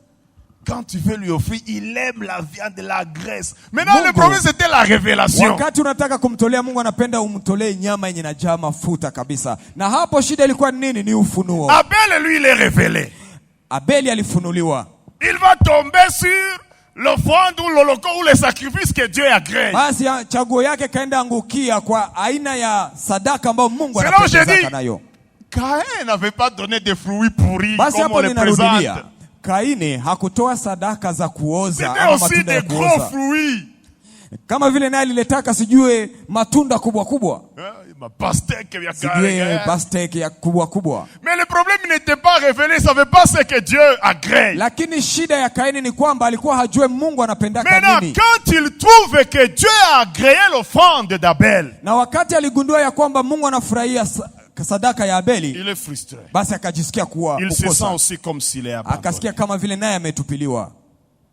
Speaker 1: quand tu veux lui offrir, il aime la viande, la graisse. Maintenant, le
Speaker 2: Mungu,
Speaker 1: problème, c'était la révélation.
Speaker 2: wakati unataka kumtolea Mungu anapenda umtolee nyama yenye najaa mafuta kabisa, na hapo shida ilikuwa ni nini? Ni ufunuo.
Speaker 1: Abel, lui, il est révélé.
Speaker 2: Abeli alifunuliwa,
Speaker 1: Il va tomber sur l'offrande ou l'holocauste ou le sacrifice que Dieu agrée.
Speaker 2: basi chaguo yake kaenda angukia kwa aina ya sadaka ambayo Mungu
Speaker 1: C'est là où j'ai
Speaker 2: anapendezaka
Speaker 1: dit,
Speaker 2: nayo.
Speaker 1: Caïn n'avait pas donné des fruits pourris
Speaker 2: Basi
Speaker 1: comme on
Speaker 2: hapo
Speaker 1: les
Speaker 2: ninarudilia,
Speaker 1: présente.
Speaker 2: Kaini hakutoa sadaka za kuoza
Speaker 1: C'était
Speaker 2: ama
Speaker 1: aussi
Speaker 2: matunda ya
Speaker 1: des gros
Speaker 2: kuoza,
Speaker 1: fruits.
Speaker 2: kama vile naye aliletaka sijue matunda kubwa kubwa,
Speaker 1: Ma pastèque, il y a
Speaker 2: sijue
Speaker 1: Caïn.
Speaker 2: pasteki ya kubwa kubwa.
Speaker 1: Mais le problème n'était pas révélé, il ne savait pas ce que Dieu agrée.
Speaker 2: Lakini shida ya Kaini ni kwamba alikuwa hajue Mungu anapendaka
Speaker 1: Maintenant,
Speaker 2: nini,
Speaker 1: quand il trouve que Dieu a agréé l'offrande d'Abel,
Speaker 2: na wakati aligundua ya kwamba Mungu anafurahia sadaka ya Abeli,
Speaker 1: il est frustré.
Speaker 2: basi akajisikia kuwa
Speaker 1: Il se sent
Speaker 2: kukosa,
Speaker 1: aussi comme s'il est abandonné.
Speaker 2: akasikia kama vile naye ametupiliwa.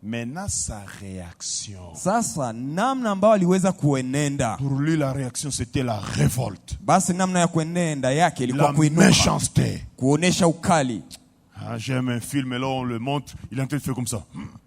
Speaker 1: Maintenant, sa réaction.
Speaker 2: Sasa namna ambayo aliweza kuenenda,
Speaker 1: Pour lui, la réaction, c'était la révolte.
Speaker 2: basi namna ya kuenenda yake ilikuwa
Speaker 1: La
Speaker 2: kuinuka,
Speaker 1: méchanceté.
Speaker 2: kuonesha ukali.
Speaker 1: Ah, j'aime un film, et là, on le montre, il est en train de faire comme ça.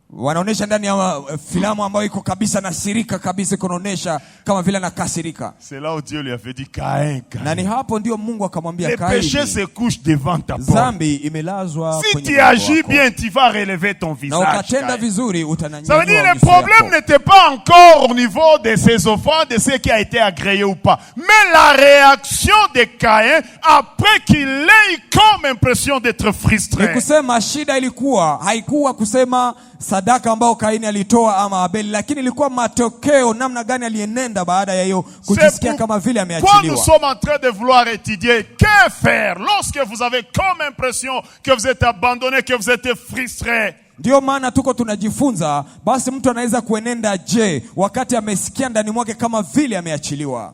Speaker 2: Wanaonesha ndani ya filamu ambayo iko kabisa na sirika kabisa, iko naonesha kama vile anakasirika,
Speaker 1: C'est là où Dieu lui avait dit, Caïn,
Speaker 2: na ni
Speaker 1: Caïn.
Speaker 2: hapo ndio Mungu akamwambia
Speaker 1: Le péché
Speaker 2: Kaini,
Speaker 1: se couche devant ta porte.
Speaker 2: dhambi imelazwa
Speaker 1: Si
Speaker 2: kwenye
Speaker 1: tu
Speaker 2: mlango
Speaker 1: agis
Speaker 2: wako.
Speaker 1: bien, tu vas relever ton
Speaker 2: Na
Speaker 1: visage.
Speaker 2: ukatenda
Speaker 1: Caïn.
Speaker 2: vizuri
Speaker 1: Ça veut dire
Speaker 2: utananyanyua
Speaker 1: le
Speaker 2: uso
Speaker 1: problème
Speaker 2: yako.
Speaker 1: n'était pas encore au niveau de ses offrandes, de ce qui a été agréé ou pas. Mais la réaction de Caïn, après qu'il ait comme impression d'être
Speaker 2: Ni
Speaker 1: frustré.
Speaker 2: kusema shida ilikuwa haikuwa kusema sadaka ambao Kaini alitoa ama Abeli, lakini ilikuwa matokeo namna gani alienenda baada ya hiyo kujisikia kama vile
Speaker 1: Quand nous
Speaker 2: ameachiliwa.
Speaker 1: sommes en train de vouloir étudier, que faire lorsque vous avez comme impression que vous êtes abandonné, que vous êtes frustré?
Speaker 2: Ndio maana tuko tunajifunza, basi mtu anaweza kuenenda je wakati amesikia ndani mwake kama vile ameachiliwa.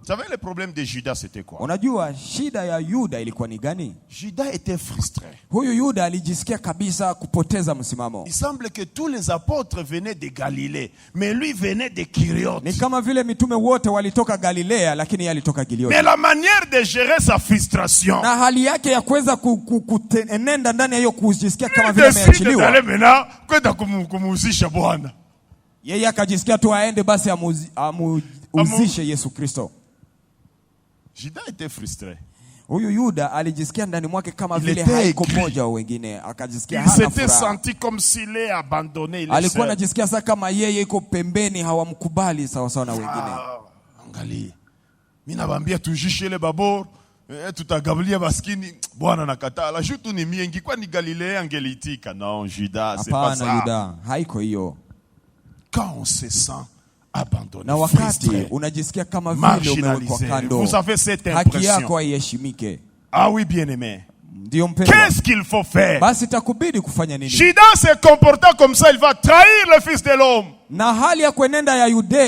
Speaker 1: Vous savez, le problème de Judas, c'était quoi?
Speaker 2: Unajua shida ya Yuda ilikuwa ni gani?
Speaker 1: Judas était frustré.
Speaker 2: Huyu Yuda alijisikia kabisa kupoteza msimamo.
Speaker 1: Il semble que tous les apôtres venaient de Galilée, mais lui venait de Kériote.
Speaker 2: Ni kama vile mitume wote walitoka Galilea, lakini yeye alitoka Gilioni.
Speaker 1: Mais la manière de gérer sa frustration,
Speaker 2: Na hali yake ya kuweza kuenenda ndani ya hiyo kujisikia kama
Speaker 1: il
Speaker 2: vile
Speaker 1: décide
Speaker 2: ameachiliwa,
Speaker 1: d'aller maintenant kwenda kumhusisha Bwana.
Speaker 2: yeye akajisikia tu aende basi amuzishe Yesu Kristo.
Speaker 1: Judas était frustré.
Speaker 2: Huyu Yuda alijisikia ndani mwake kama
Speaker 1: Il
Speaker 2: vile
Speaker 1: était
Speaker 2: haiko
Speaker 1: aigri.
Speaker 2: moja wa wengine, akajisikia
Speaker 1: Il
Speaker 2: hana
Speaker 1: s'était
Speaker 2: furaha.
Speaker 1: senti comme s'il est abandonné. Il est
Speaker 2: Alikuwa
Speaker 1: seul.
Speaker 2: anajisikia sasa kama yeye iko pembeni, hawamkubali sawa sawa na wengine.
Speaker 1: Ah, angalia. Mimi nawaambia tujishe le babor, tutagabulia maskini. Bwana nakataa. La jutu ni mie ingekuwa ni Galilea angeliitika. Non, Judas, c'est pas
Speaker 2: Hapana
Speaker 1: ça.
Speaker 2: Yuda, haiko hiyo.
Speaker 1: Quand on se sent abandonné,
Speaker 2: Na wakati
Speaker 1: frustré,
Speaker 2: unajisikia kama vile umewekwa
Speaker 1: marginalisé,
Speaker 2: kando,
Speaker 1: vous avez cette
Speaker 2: haki yako
Speaker 1: impression.
Speaker 2: haiheshimike.
Speaker 1: Ah oui, bien-aimé.
Speaker 2: Ndio mpendwa,
Speaker 1: Qu'est-ce qu'il faut faire?
Speaker 2: basi takubidi kufanya nini?
Speaker 1: Judas se comportant comme ça, il va trahir le Fils de l'homme.
Speaker 2: Na hali ya kuenenda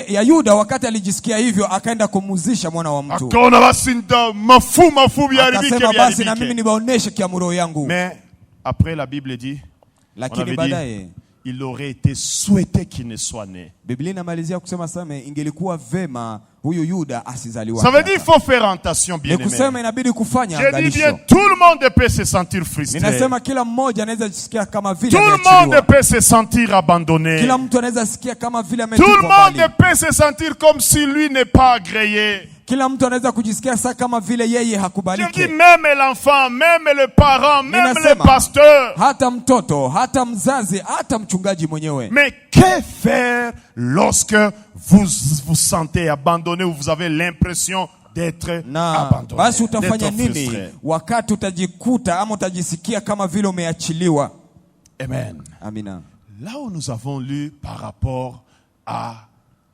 Speaker 2: ya Yuda wakati alijisikia hivyo, akaenda kumuzisha mwana wa mtu.
Speaker 1: Akona basinda mafu biaribike
Speaker 2: Akasema basi na mimi
Speaker 1: biaribike.
Speaker 2: nibaoneshe kiamuro yangu.
Speaker 1: Mais après la Bible dit, on
Speaker 2: Lakini
Speaker 1: avait
Speaker 2: baadaye
Speaker 1: dit, il aurait été souhaité qu'il ne soit né.
Speaker 2: Biblia inamalizia kusema same ingelikuwa vema huyu Yuda asizaliwa.
Speaker 1: Ça veut dire qu'il faut faire attention, bien
Speaker 2: Ni
Speaker 1: aimé.
Speaker 2: kusema inabidi kufanya
Speaker 1: Je dis
Speaker 2: angalisho.
Speaker 1: bien, tout le monde peut se sentir frustré.
Speaker 2: Ninasema kila mmoja anaweza sikia kama vile
Speaker 1: Tout le monde
Speaker 2: ameachiliwa.
Speaker 1: peut se sentir abandonné.
Speaker 2: Kila mtu anaweza sikia kama vile
Speaker 1: Tout le
Speaker 2: ametupwa
Speaker 1: monde
Speaker 2: mbali.
Speaker 1: peut se sentir comme si lui n'est pas agréé.
Speaker 2: Kila mtu anaweza kujisikia sasa kama vile yeye
Speaker 1: Je dis
Speaker 2: hakubaliki.
Speaker 1: même l'enfant, même le parent, même le
Speaker 2: Ninasema,
Speaker 1: pasteur.
Speaker 2: hata mtoto, hata mzazi, hata mchungaji mwenyewe.
Speaker 1: Mais que faire lorsque vous vous sentez abandonné ou vous avez l'impression d'être
Speaker 2: Na
Speaker 1: abandonné,
Speaker 2: basi utafanya
Speaker 1: d'être
Speaker 2: nini
Speaker 1: frustré?
Speaker 2: wakati utajikuta ama utajisikia kama vile umeachiliwa?
Speaker 1: Amen.
Speaker 2: Amina.
Speaker 1: Là où nous avons lu par rapport à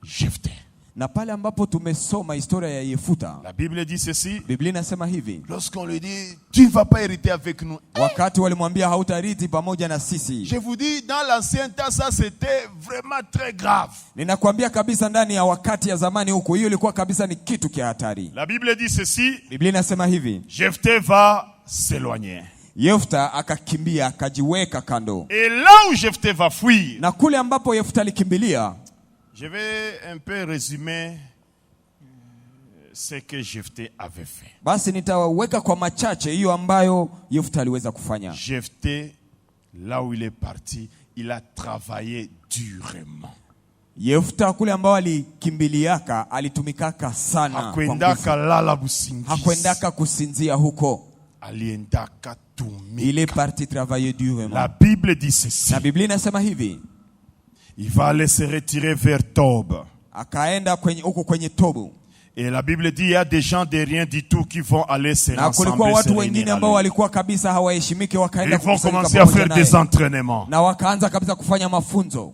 Speaker 1: Jephthé,
Speaker 2: Na pale ambapo tumesoma historia ya Yefuta,
Speaker 1: la Bible dit ceci.
Speaker 2: Biblia inasema hivi,
Speaker 1: Lorsqu'on lui dit, tu ne vas pas hériter avec nous.
Speaker 2: wakati walimwambia hautarithi pamoja na sisi.
Speaker 1: Je vous dis, dans l'ancien temps, ça c'était vraiment très grave.
Speaker 2: Ninakwambia kabisa ndani ya wakati ya zamani huko, hiyo ilikuwa kabisa ni kitu kia hatari.
Speaker 1: La Bible dit ceci.
Speaker 2: Biblia inasema hivi,
Speaker 1: Jephthé va s'éloigner.
Speaker 2: Yefta akakimbia akajiweka kando.
Speaker 1: Et là où Jephthé va fuir,
Speaker 2: Na kule ambapo Yefta alikimbilia,
Speaker 1: je vais un peu résumer ce que Jephthé avait fait.
Speaker 2: basi nitaweka kwa machache hiyo ambayo Yefta aliweza kufanya.
Speaker 1: Jephthé, là où il est parti, il a travaillé durement.
Speaker 2: Yefta kule ambao alikimbiliaka alitumikaka sana kwa
Speaker 1: Hakwendaka
Speaker 2: nguvu.
Speaker 1: lala busingisi.
Speaker 2: Hakwendaka kusinzia huko.
Speaker 1: Aliendaka
Speaker 2: Il est
Speaker 1: tumika.
Speaker 2: parti travailler durement.
Speaker 1: La Bible dit ceci.
Speaker 2: Na Biblia inasema hivi,
Speaker 1: Il va aller se retirer vers Tob.
Speaker 2: akaenda huko kwenye Tobu.
Speaker 1: Et la Bible dit il y a des gens de rien du tout qui vont aller se
Speaker 2: Na kulikuwa
Speaker 1: rassembler, se
Speaker 2: watu wengine
Speaker 1: réunir à
Speaker 2: ambao
Speaker 1: lui.
Speaker 2: walikuwa kabisa hawaheshimiki, wakaenda
Speaker 1: Ils vont
Speaker 2: kukusanyika
Speaker 1: commencer à
Speaker 2: pamoja
Speaker 1: faire
Speaker 2: naye.
Speaker 1: des entraînements.
Speaker 2: Na wakaanza kabisa kufanya mafunzo.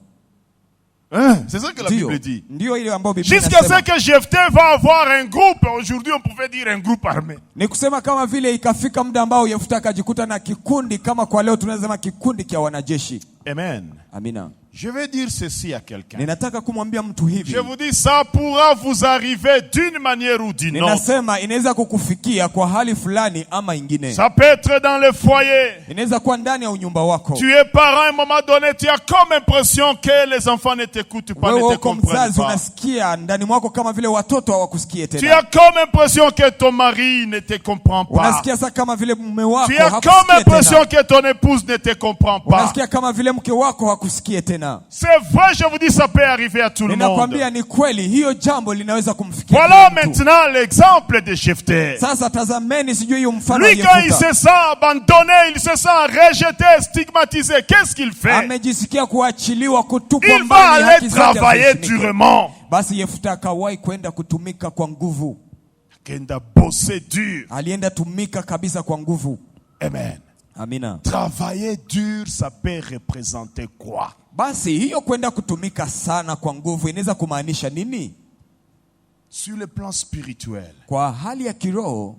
Speaker 1: Hein? C'est ça que la
Speaker 2: Ndio,
Speaker 1: Bible dit.
Speaker 2: ndio ile ambayo Biblia
Speaker 1: Jusqu'à ce
Speaker 2: inasema.
Speaker 1: que Jephthé va avoir un groupe. Aujourd'hui, on pouvait dire un groupe armé.
Speaker 2: Ni kusema kama vile ikafika muda ambao Yefuta akajikuta na kikundi, kama kwa leo tunasema kikundi kia wanajeshi.
Speaker 1: Amen.
Speaker 2: Amina.
Speaker 1: Je vais dire ceci à quelqu'un.
Speaker 2: Ninataka kumwambia mtu hivi.
Speaker 1: Je vous dis, ça pourra vous arriver d'une manière ou d'une autre.
Speaker 2: Ninasema inaweza kukufikia kwa hali fulani ama ingine.
Speaker 1: Ça peut être dans le foyer.
Speaker 2: Inaweza kuwa ndani ya unyumba wako.
Speaker 1: Tu es parent, à un moment donné, tu as comme impression que les enfants ne t'écoutent pas,
Speaker 2: Wewe
Speaker 1: ne te
Speaker 2: uko
Speaker 1: comprennent
Speaker 2: mzazi
Speaker 1: pas.
Speaker 2: unasikia ndani mwako kama vile watoto hawakusikie
Speaker 1: Tu
Speaker 2: tena.
Speaker 1: as comme impression que ton mari ne te comprend pas.
Speaker 2: Unasikia sasa kama vile mume wako
Speaker 1: Tu as comme
Speaker 2: hakusikie
Speaker 1: impression
Speaker 2: tena.
Speaker 1: que ton épouse ne te comprend pas.
Speaker 2: Unasikia kama vile mke wako hakusikie tena.
Speaker 1: C'est vrai, je vous dis, ça peut arriver à tout le monde.
Speaker 2: Ninakwambia ni kweli, hiyo jambo linaweza kumfikia
Speaker 1: Voilà
Speaker 2: kila mtu.
Speaker 1: maintenant l'exemple de Jephthé.
Speaker 2: Sasa tazameni sijui hiyo mfano wa
Speaker 1: Lui, quand il
Speaker 2: Yefuta.
Speaker 1: se sent abandonné, il se sent rejeté, stigmatisé, qu'est-ce qu'il fait?
Speaker 2: Amejisikia kuachiliwa, kutupwa
Speaker 1: Il va
Speaker 2: mbali, haki
Speaker 1: aller
Speaker 2: zake
Speaker 1: travailler
Speaker 2: haziheshimiki.
Speaker 1: durement.
Speaker 2: Basi Yefuta akawahi kwenda kutumika kwa nguvu.
Speaker 1: Kenda bosser dur.
Speaker 2: Alienda tumika kabisa kwa nguvu.
Speaker 1: Amen.
Speaker 2: Amina.
Speaker 1: Travailler dur, ça peut représenter quoi?
Speaker 2: Basi hiyo kwenda kutumika sana kwa nguvu inaweza kumaanisha nini?
Speaker 1: Sur le plan spirituel,
Speaker 2: Kwa hali ya kiroho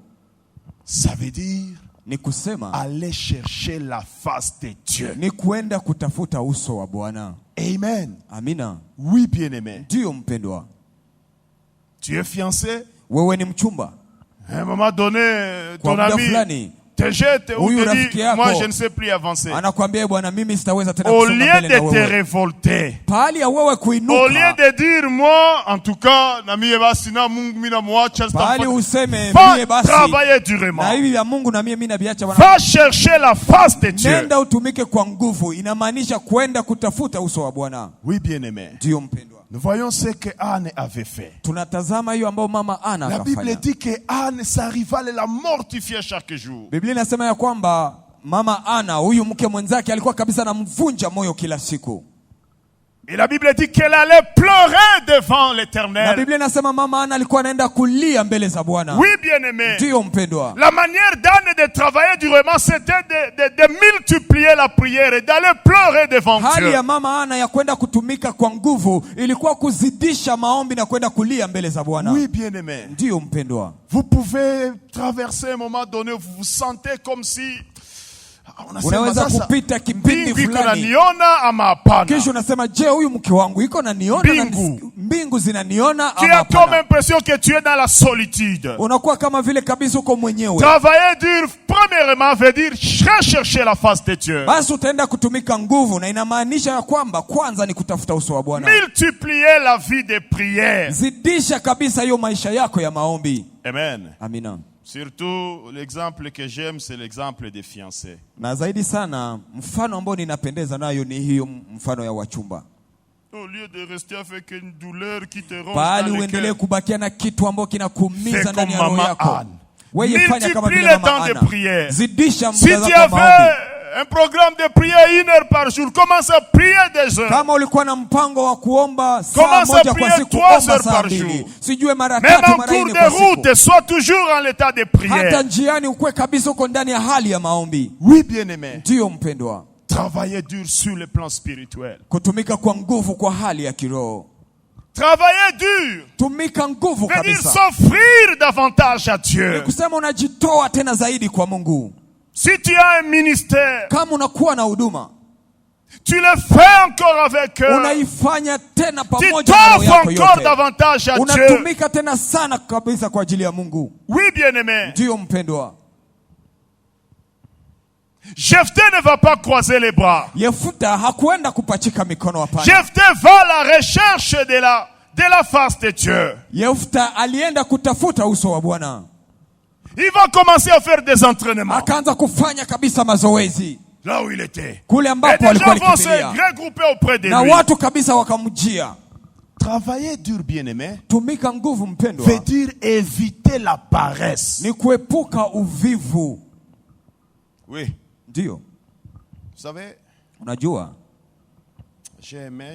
Speaker 1: ça veut dire
Speaker 2: ni kusema
Speaker 1: aller chercher la face de Dieu.
Speaker 2: ni kwenda kutafuta uso wa Bwana.
Speaker 1: Amen.
Speaker 2: Amina.
Speaker 1: Oui, bien-aimé.
Speaker 2: Ndio mpendwa.
Speaker 1: Tu es fiancé?
Speaker 2: Wewe ni mchumba.
Speaker 1: À un moment donné,
Speaker 2: Kwa
Speaker 1: ton
Speaker 2: muda
Speaker 1: ami
Speaker 2: fulani
Speaker 1: te jette ou
Speaker 2: huyu
Speaker 1: te
Speaker 2: rafiki
Speaker 1: dit,
Speaker 2: yako
Speaker 1: moi je ne sais plus avancer.
Speaker 2: anakuambia bwana mimi sitaweza tena
Speaker 1: Au
Speaker 2: kusonga
Speaker 1: lieu
Speaker 2: mbele na
Speaker 1: de te
Speaker 2: wewe.
Speaker 1: révolter,
Speaker 2: Pahali ya wewe
Speaker 1: au lieu
Speaker 2: kuinuka,
Speaker 1: de dire, moi, en tout cas, nami basi na Mungu mina mwacha
Speaker 2: pahali
Speaker 1: sitafuta.
Speaker 2: useme
Speaker 1: Va
Speaker 2: mie basi
Speaker 1: travailler durement.
Speaker 2: na hivi ya Mungu na mimi nabiacha bwana.
Speaker 1: Va chercher la face de Dieu.
Speaker 2: Nenda utumike kwa nguvu, inamaanisha kwenda kutafuta uso wa Bwana.
Speaker 1: Oui, bien-aimé.
Speaker 2: Ndio mpendwa.
Speaker 1: Nous voyons ce que Anne avait fait.
Speaker 2: Tunatazama hiyo ambayo mama Ana
Speaker 1: La Bible
Speaker 2: akafanya.
Speaker 1: dit que Anne, sa rivale, la mortifiait chaque jour.
Speaker 2: Biblia inasema ya kwamba mama Ana, huyu mke mwenzake, alikuwa kabisa anamvunja moyo kila siku.
Speaker 1: Et la Bible dit qu'elle allait pleurer devant
Speaker 2: Na
Speaker 1: l'Éternel.
Speaker 2: Biblia inasema mama Ana alikuwa anaenda kulia mbele za Bwana.
Speaker 1: Oui, bien-aimé.
Speaker 2: Ndio mpendwa.
Speaker 1: La manière d'Anne de travailler durement, c'était de multiplier la prière et d'aller pleurer devant
Speaker 2: Hali
Speaker 1: Dieu.
Speaker 2: ya mama Ana ya kwenda kutumika kwa nguvu ilikuwa kuzidisha maombi na kwenda kulia mbele za Bwana.
Speaker 1: Oui, bien-aimé.
Speaker 2: Ndio mpendwa.
Speaker 1: Vous pouvez traverser un moment donné où vous vous sentez comme si
Speaker 2: Unaweza kupita kipindi
Speaker 1: mbingu iko
Speaker 2: fulani
Speaker 1: naniona ama hapana.
Speaker 2: kisha unasema je, huyu mke wangu iko naniona na
Speaker 1: Mbingu.
Speaker 2: mbingu zinaniona
Speaker 1: Tu
Speaker 2: ama
Speaker 1: as comme
Speaker 2: hapana?
Speaker 1: impression que tu es dans la solitude.
Speaker 2: Unakuwa kama vile kabisa uko mwenyewe.
Speaker 1: Travailler dur, premièrement, veut dire rechercher la face de Dieu.
Speaker 2: Basi utaenda kutumika nguvu, na inamaanisha ya kwamba kwanza ni kutafuta uso wa Bwana.
Speaker 1: Multiplier la vie de prière.
Speaker 2: Zidisha kabisa hiyo maisha yako ya maombi.
Speaker 1: Amen.
Speaker 2: Amina.
Speaker 1: Surtout, l'exemple que j'aime, c'est l'exemple des fiancés.
Speaker 2: Na zaidi sana mfano ambao ninapendeza nayo ni hiyo mfano ya wachumba.
Speaker 1: Au lieu de rester avec une douleur qui te ronge
Speaker 2: Bali
Speaker 1: dans le
Speaker 2: uendelee
Speaker 1: cœur,
Speaker 2: kubakia na kitu ambacho kinakuumiza
Speaker 1: fais
Speaker 2: ndani ya
Speaker 1: comme
Speaker 2: roho
Speaker 1: maman
Speaker 2: yako.
Speaker 1: Anne.
Speaker 2: Wewe fanya kama
Speaker 1: Multiplie
Speaker 2: vile
Speaker 1: le
Speaker 2: mama
Speaker 1: temps de
Speaker 2: Ana.
Speaker 1: prière.
Speaker 2: Zidisha
Speaker 1: Si
Speaker 2: muda
Speaker 1: tu
Speaker 2: zako wa maombi.
Speaker 1: avais un programme de prière 1 heure par jour, commence à prier des heures.
Speaker 2: Kama ulikuwa na mpango wa kuomba saa
Speaker 1: Commence à
Speaker 2: moja kwa
Speaker 1: prier
Speaker 2: siku,
Speaker 1: 3
Speaker 2: omba
Speaker 1: heures
Speaker 2: saa
Speaker 1: par
Speaker 2: mbili.
Speaker 1: jour.
Speaker 2: Sijue mara
Speaker 1: Même
Speaker 2: tatu
Speaker 1: en
Speaker 2: mara
Speaker 1: cours
Speaker 2: nne
Speaker 1: de
Speaker 2: kwa siku.
Speaker 1: route, sois toujours en l'état de
Speaker 2: Hata
Speaker 1: prière.
Speaker 2: njiani ukwe kabisa uko ndani ya hali ya maombi.
Speaker 1: Oui, bien-aimé.
Speaker 2: Ndiyo mpendwa.
Speaker 1: Travailler dur sur le plan spirituel.
Speaker 2: Kutumika kwa nguvu kwa hali ya kiroho.
Speaker 1: Travailler dur
Speaker 2: Tumika nguvu
Speaker 1: veut dire
Speaker 2: kabisa.
Speaker 1: s'offrir davantage à
Speaker 2: Ni
Speaker 1: Dieu.
Speaker 2: kusema unajitoa tena zaidi kwa Mungu.
Speaker 1: Si tu as un ministère,
Speaker 2: Kama unakuwa na huduma,
Speaker 1: tu le fais encore avec eux.
Speaker 2: unaifanya tena
Speaker 1: Tu
Speaker 2: pamoja na roho
Speaker 1: t'offres
Speaker 2: yako
Speaker 1: encore
Speaker 2: yote.
Speaker 1: davantage à Dieu.
Speaker 2: Unatumika tena sana kabisa kwa ajili ya Mungu.
Speaker 1: Oui, bien-aimé.
Speaker 2: Ndiyo mpendwa.
Speaker 1: Jephthé ne va pas croiser les bras.
Speaker 2: Yefuta hakuenda kupachika mikono, hapana.
Speaker 1: Jephthé va à la recherche de la face de Dieu.
Speaker 2: Yefuta alienda kutafuta uso wa Bwana.
Speaker 1: Il va commencer à faire des entraînements.
Speaker 2: Akaanza kufanya kabisa mazoezi
Speaker 1: Là où il était.
Speaker 2: kule
Speaker 1: Et
Speaker 2: ambapo
Speaker 1: des
Speaker 2: alikuwa
Speaker 1: gens vont se
Speaker 2: alikimbilia,
Speaker 1: regrouper auprès de
Speaker 2: na
Speaker 1: lui.
Speaker 2: watu kabisa wakamjia.
Speaker 1: Travailler dur, bien-aimé,
Speaker 2: Tumika nguvu mpendwa,
Speaker 1: veut dire éviter la paresse.
Speaker 2: ni kuepuka uvivu.
Speaker 1: Oui.
Speaker 2: Ndio,
Speaker 1: Vous savez,
Speaker 2: unajua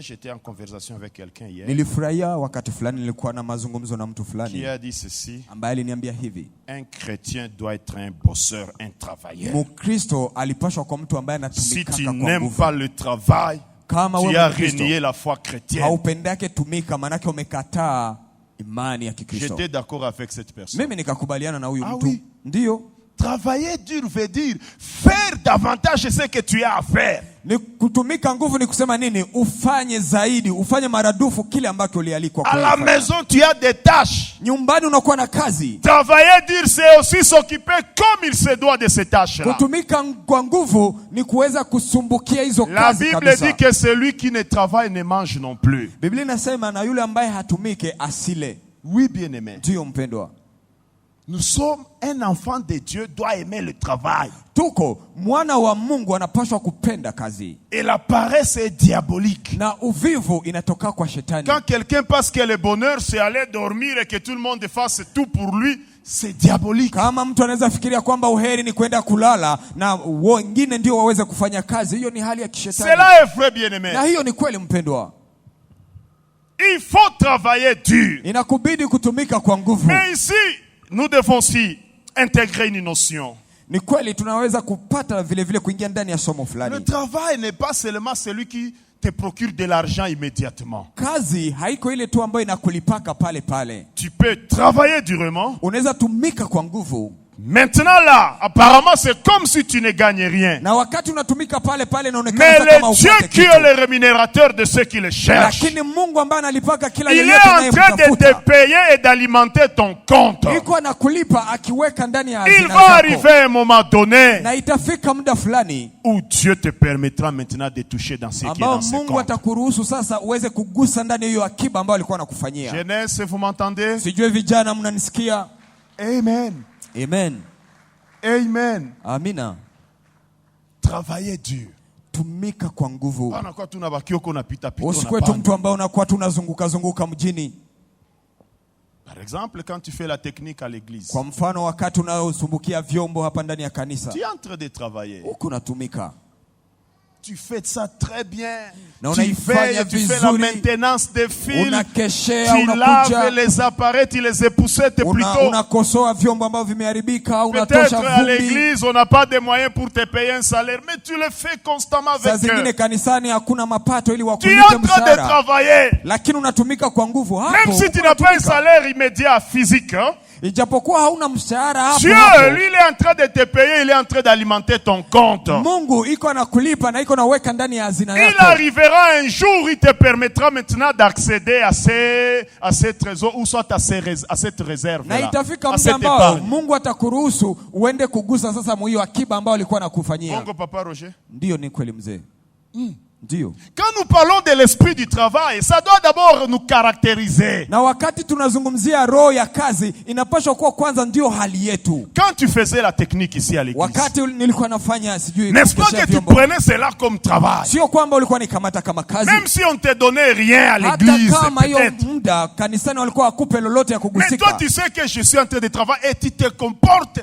Speaker 1: j'étais en conversation avec quelqu'un hier
Speaker 2: nilifurahia wakati fulani nilikuwa na mazungumzo na mtu
Speaker 1: qui
Speaker 2: fulani
Speaker 1: a dit ceci:
Speaker 2: ambaye aliniambia hivi,
Speaker 1: un chrétien doit être un bosseur, un travailleur.
Speaker 2: Mkristo alipashwa kwa mtu ambaye
Speaker 1: Si
Speaker 2: anatumika
Speaker 1: tu
Speaker 2: kwa
Speaker 1: n'aimes
Speaker 2: nguvu.
Speaker 1: pas le travail,
Speaker 2: Kama
Speaker 1: tu
Speaker 2: wewe
Speaker 1: as
Speaker 2: Mkristo
Speaker 1: renié la foi chrétienne.
Speaker 2: haupendake tumika, manake umekataa imani ya Kikristo.
Speaker 1: J'étais d'accord avec cette personne.
Speaker 2: Mimi nikakubaliana na huyu
Speaker 1: Ah
Speaker 2: mtu.
Speaker 1: oui.
Speaker 2: Ndio,
Speaker 1: Travailler dur veut dire faire davantage ce que tu as à faire.
Speaker 2: ni kutumika nguvu ni kusema nini? Ufanye zaidi, ufanye maradufu kile ambacho ulialikwa
Speaker 1: À la
Speaker 2: kufanya.
Speaker 1: maison, tu as des tâches.
Speaker 2: Nyumbani unakuwa na kazi.
Speaker 1: Travailler dur, c'est aussi s'occuper comme il se doit de ces tâches-là.
Speaker 2: Kutumika kwa nguvu ni kuweza kusumbukia hizo
Speaker 1: La
Speaker 2: kazi
Speaker 1: Bible
Speaker 2: kabisa.
Speaker 1: dit que celui qui ne travaille ne mange non plus.
Speaker 2: Biblia inasema na yule ambaye hatumike asile.
Speaker 1: Oui, bien-aimé.
Speaker 2: Ndio mpendwa.
Speaker 1: Nous sommes un enfant de Dieu, doit aimer le travail.
Speaker 2: Tuko mwana wa Mungu anapaswa kupenda kazi.
Speaker 1: Et la paresse est diabolique.
Speaker 2: Na uvivu inatoka kwa shetani.
Speaker 1: Quand quelqu'un pense que le bonheur c'est aller dormir et que tout le monde fasse tout pour lui, c'est diabolique.
Speaker 2: Kama mtu anaweza fikiria kwamba uheri ni kwenda kulala na wengine ndio waweze kufanya kazi, hiyo ni hali ya kishetani.
Speaker 1: Cela est vrai, bien-aimé.
Speaker 2: Na hiyo ni kweli mpendwa.
Speaker 1: Il faut travailler dur.
Speaker 2: Inakubidi kutumika kwa nguvu.
Speaker 1: Mais ici, nous devons aussi intégrer une notion.
Speaker 2: Ni kweli tunaweza kupata vile vile kuingia ndani ya somo
Speaker 1: Le
Speaker 2: fulani.
Speaker 1: travail n'est pas seulement celui qui te procure de l'argent immédiatement.
Speaker 2: Kazi haiko ile tu ambayo inakulipaka pale pale.
Speaker 1: Tu peux travailler durement.
Speaker 2: Unaweza tumika kwa nguvu.
Speaker 1: Maintenant là, apparemment c'est comme si tu ne gagnes rien.
Speaker 2: Na wakati unatumika pale pale inaonekana
Speaker 1: Mais
Speaker 2: kama
Speaker 1: le Dieu
Speaker 2: upate
Speaker 1: qui
Speaker 2: kitu.
Speaker 1: est le rémunérateur de ceux qui le cherchent,
Speaker 2: Lakini Mungu ambaye analipaka kila
Speaker 1: il
Speaker 2: yeyote
Speaker 1: est en train de te
Speaker 2: anayemtafuta.
Speaker 1: payer et d'alimenter ton compte.
Speaker 2: Iko anakulipa akiweka ndani ya
Speaker 1: Il
Speaker 2: hazina
Speaker 1: va
Speaker 2: zako.
Speaker 1: arriver un moment donné
Speaker 2: Na itafika muda fulani
Speaker 1: où Dieu te permettra maintenant de toucher dans ce qui est
Speaker 2: ambao
Speaker 1: dans ce
Speaker 2: Mungu
Speaker 1: compte.
Speaker 2: atakuruhusu sasa uweze kugusa ndani ya hiyo akiba ambayo alikuwa anakufanyia.
Speaker 1: Jeunesse, vous m'entendez?
Speaker 2: Sijui vijana mnanisikia?
Speaker 1: Amen.
Speaker 2: Amen.
Speaker 1: Amen.
Speaker 2: Amina.
Speaker 1: Travaillez dur.
Speaker 2: Tumika kwa nguvu.
Speaker 1: Bana kwa tunabaki huko napita pita.
Speaker 2: Usikuwe tu mtu ambao unakuwa tu unazunguka mjini.
Speaker 1: Par exemple, quand tu fais la technique à l'église,
Speaker 2: Kwa mfano wakati unaosumbukia vyombo hapa ndani ya kanisa,
Speaker 1: tu es en train de travailler.
Speaker 2: huku unatumika.
Speaker 1: Tu fais ça très bien.
Speaker 2: Na
Speaker 1: Tu
Speaker 2: unaifanya
Speaker 1: veilles, tu fais la
Speaker 2: vizuri.
Speaker 1: maintenance des fils.
Speaker 2: Unakeshea,
Speaker 1: Tu
Speaker 2: unakuja,
Speaker 1: laves les appareils, tu les époussettes plutôt.
Speaker 2: unakosoa vyombo ambavyo vimeharibika,
Speaker 1: Peut-être
Speaker 2: unatosha
Speaker 1: à
Speaker 2: vumbi.
Speaker 1: l'église, on n'a pas de moyens pour te payer un salaire, mais tu le fais constamment
Speaker 2: Saa
Speaker 1: avec
Speaker 2: zingine
Speaker 1: eux.
Speaker 2: kanisani hakuna mapato ili
Speaker 1: Tu es
Speaker 2: wakulipe
Speaker 1: en train de
Speaker 2: mshahara,
Speaker 1: travailler.
Speaker 2: lakini unatumika kwa nguvu hapo.
Speaker 1: Même si tu n'as pas un salaire immédiat physique, hein,
Speaker 2: Ijapokuwa hauna mshahara hapo
Speaker 1: Dieu,
Speaker 2: hapo,
Speaker 1: lui, il est en train de te payer, il est en train d'alimenter ton compte.
Speaker 2: Mungu iko anakulipa na iko naweka ndani ya hazina
Speaker 1: Il
Speaker 2: yako.
Speaker 1: arrivera un jour, il te permettra maintenant d'accéder à ces trésors ou soit à cette réserve
Speaker 2: Na
Speaker 1: là,
Speaker 2: itafika
Speaker 1: à
Speaker 2: muda
Speaker 1: cette
Speaker 2: ambao
Speaker 1: épargne.
Speaker 2: Mungu atakuruhusu uende kugusa sasa hiyo akiba ambayo alikuwa anakufanyia.
Speaker 1: Bongo papa Roger.
Speaker 2: Ndio, ni kweli mzee. Ndio.
Speaker 1: Quand nous parlons de l'esprit du travail, ça doit d'abord nous caractériser.
Speaker 2: Na wakati tunazungumzia roho ya kazi, inapaswa kuwa kwanza ndio hali yetu.
Speaker 1: Quand tu faisais la technique ici à l'église,
Speaker 2: Wakati nilikuwa nafanya sijui
Speaker 1: n'est-ce pas
Speaker 2: kukesha
Speaker 1: que tu
Speaker 2: vyombo,
Speaker 1: prenais cela comme travail?
Speaker 2: sio kwamba ulikuwa nikamata kama kazi.
Speaker 1: Même si on te donnait rien à
Speaker 2: Hata
Speaker 1: l'église,
Speaker 2: kama hiyo
Speaker 1: peut-être.
Speaker 2: muda kanisani walikuwa wakupe lolote ya
Speaker 1: Mais
Speaker 2: kugusika.
Speaker 1: toi, tu sais que je suis en train de travailler et tu te comportes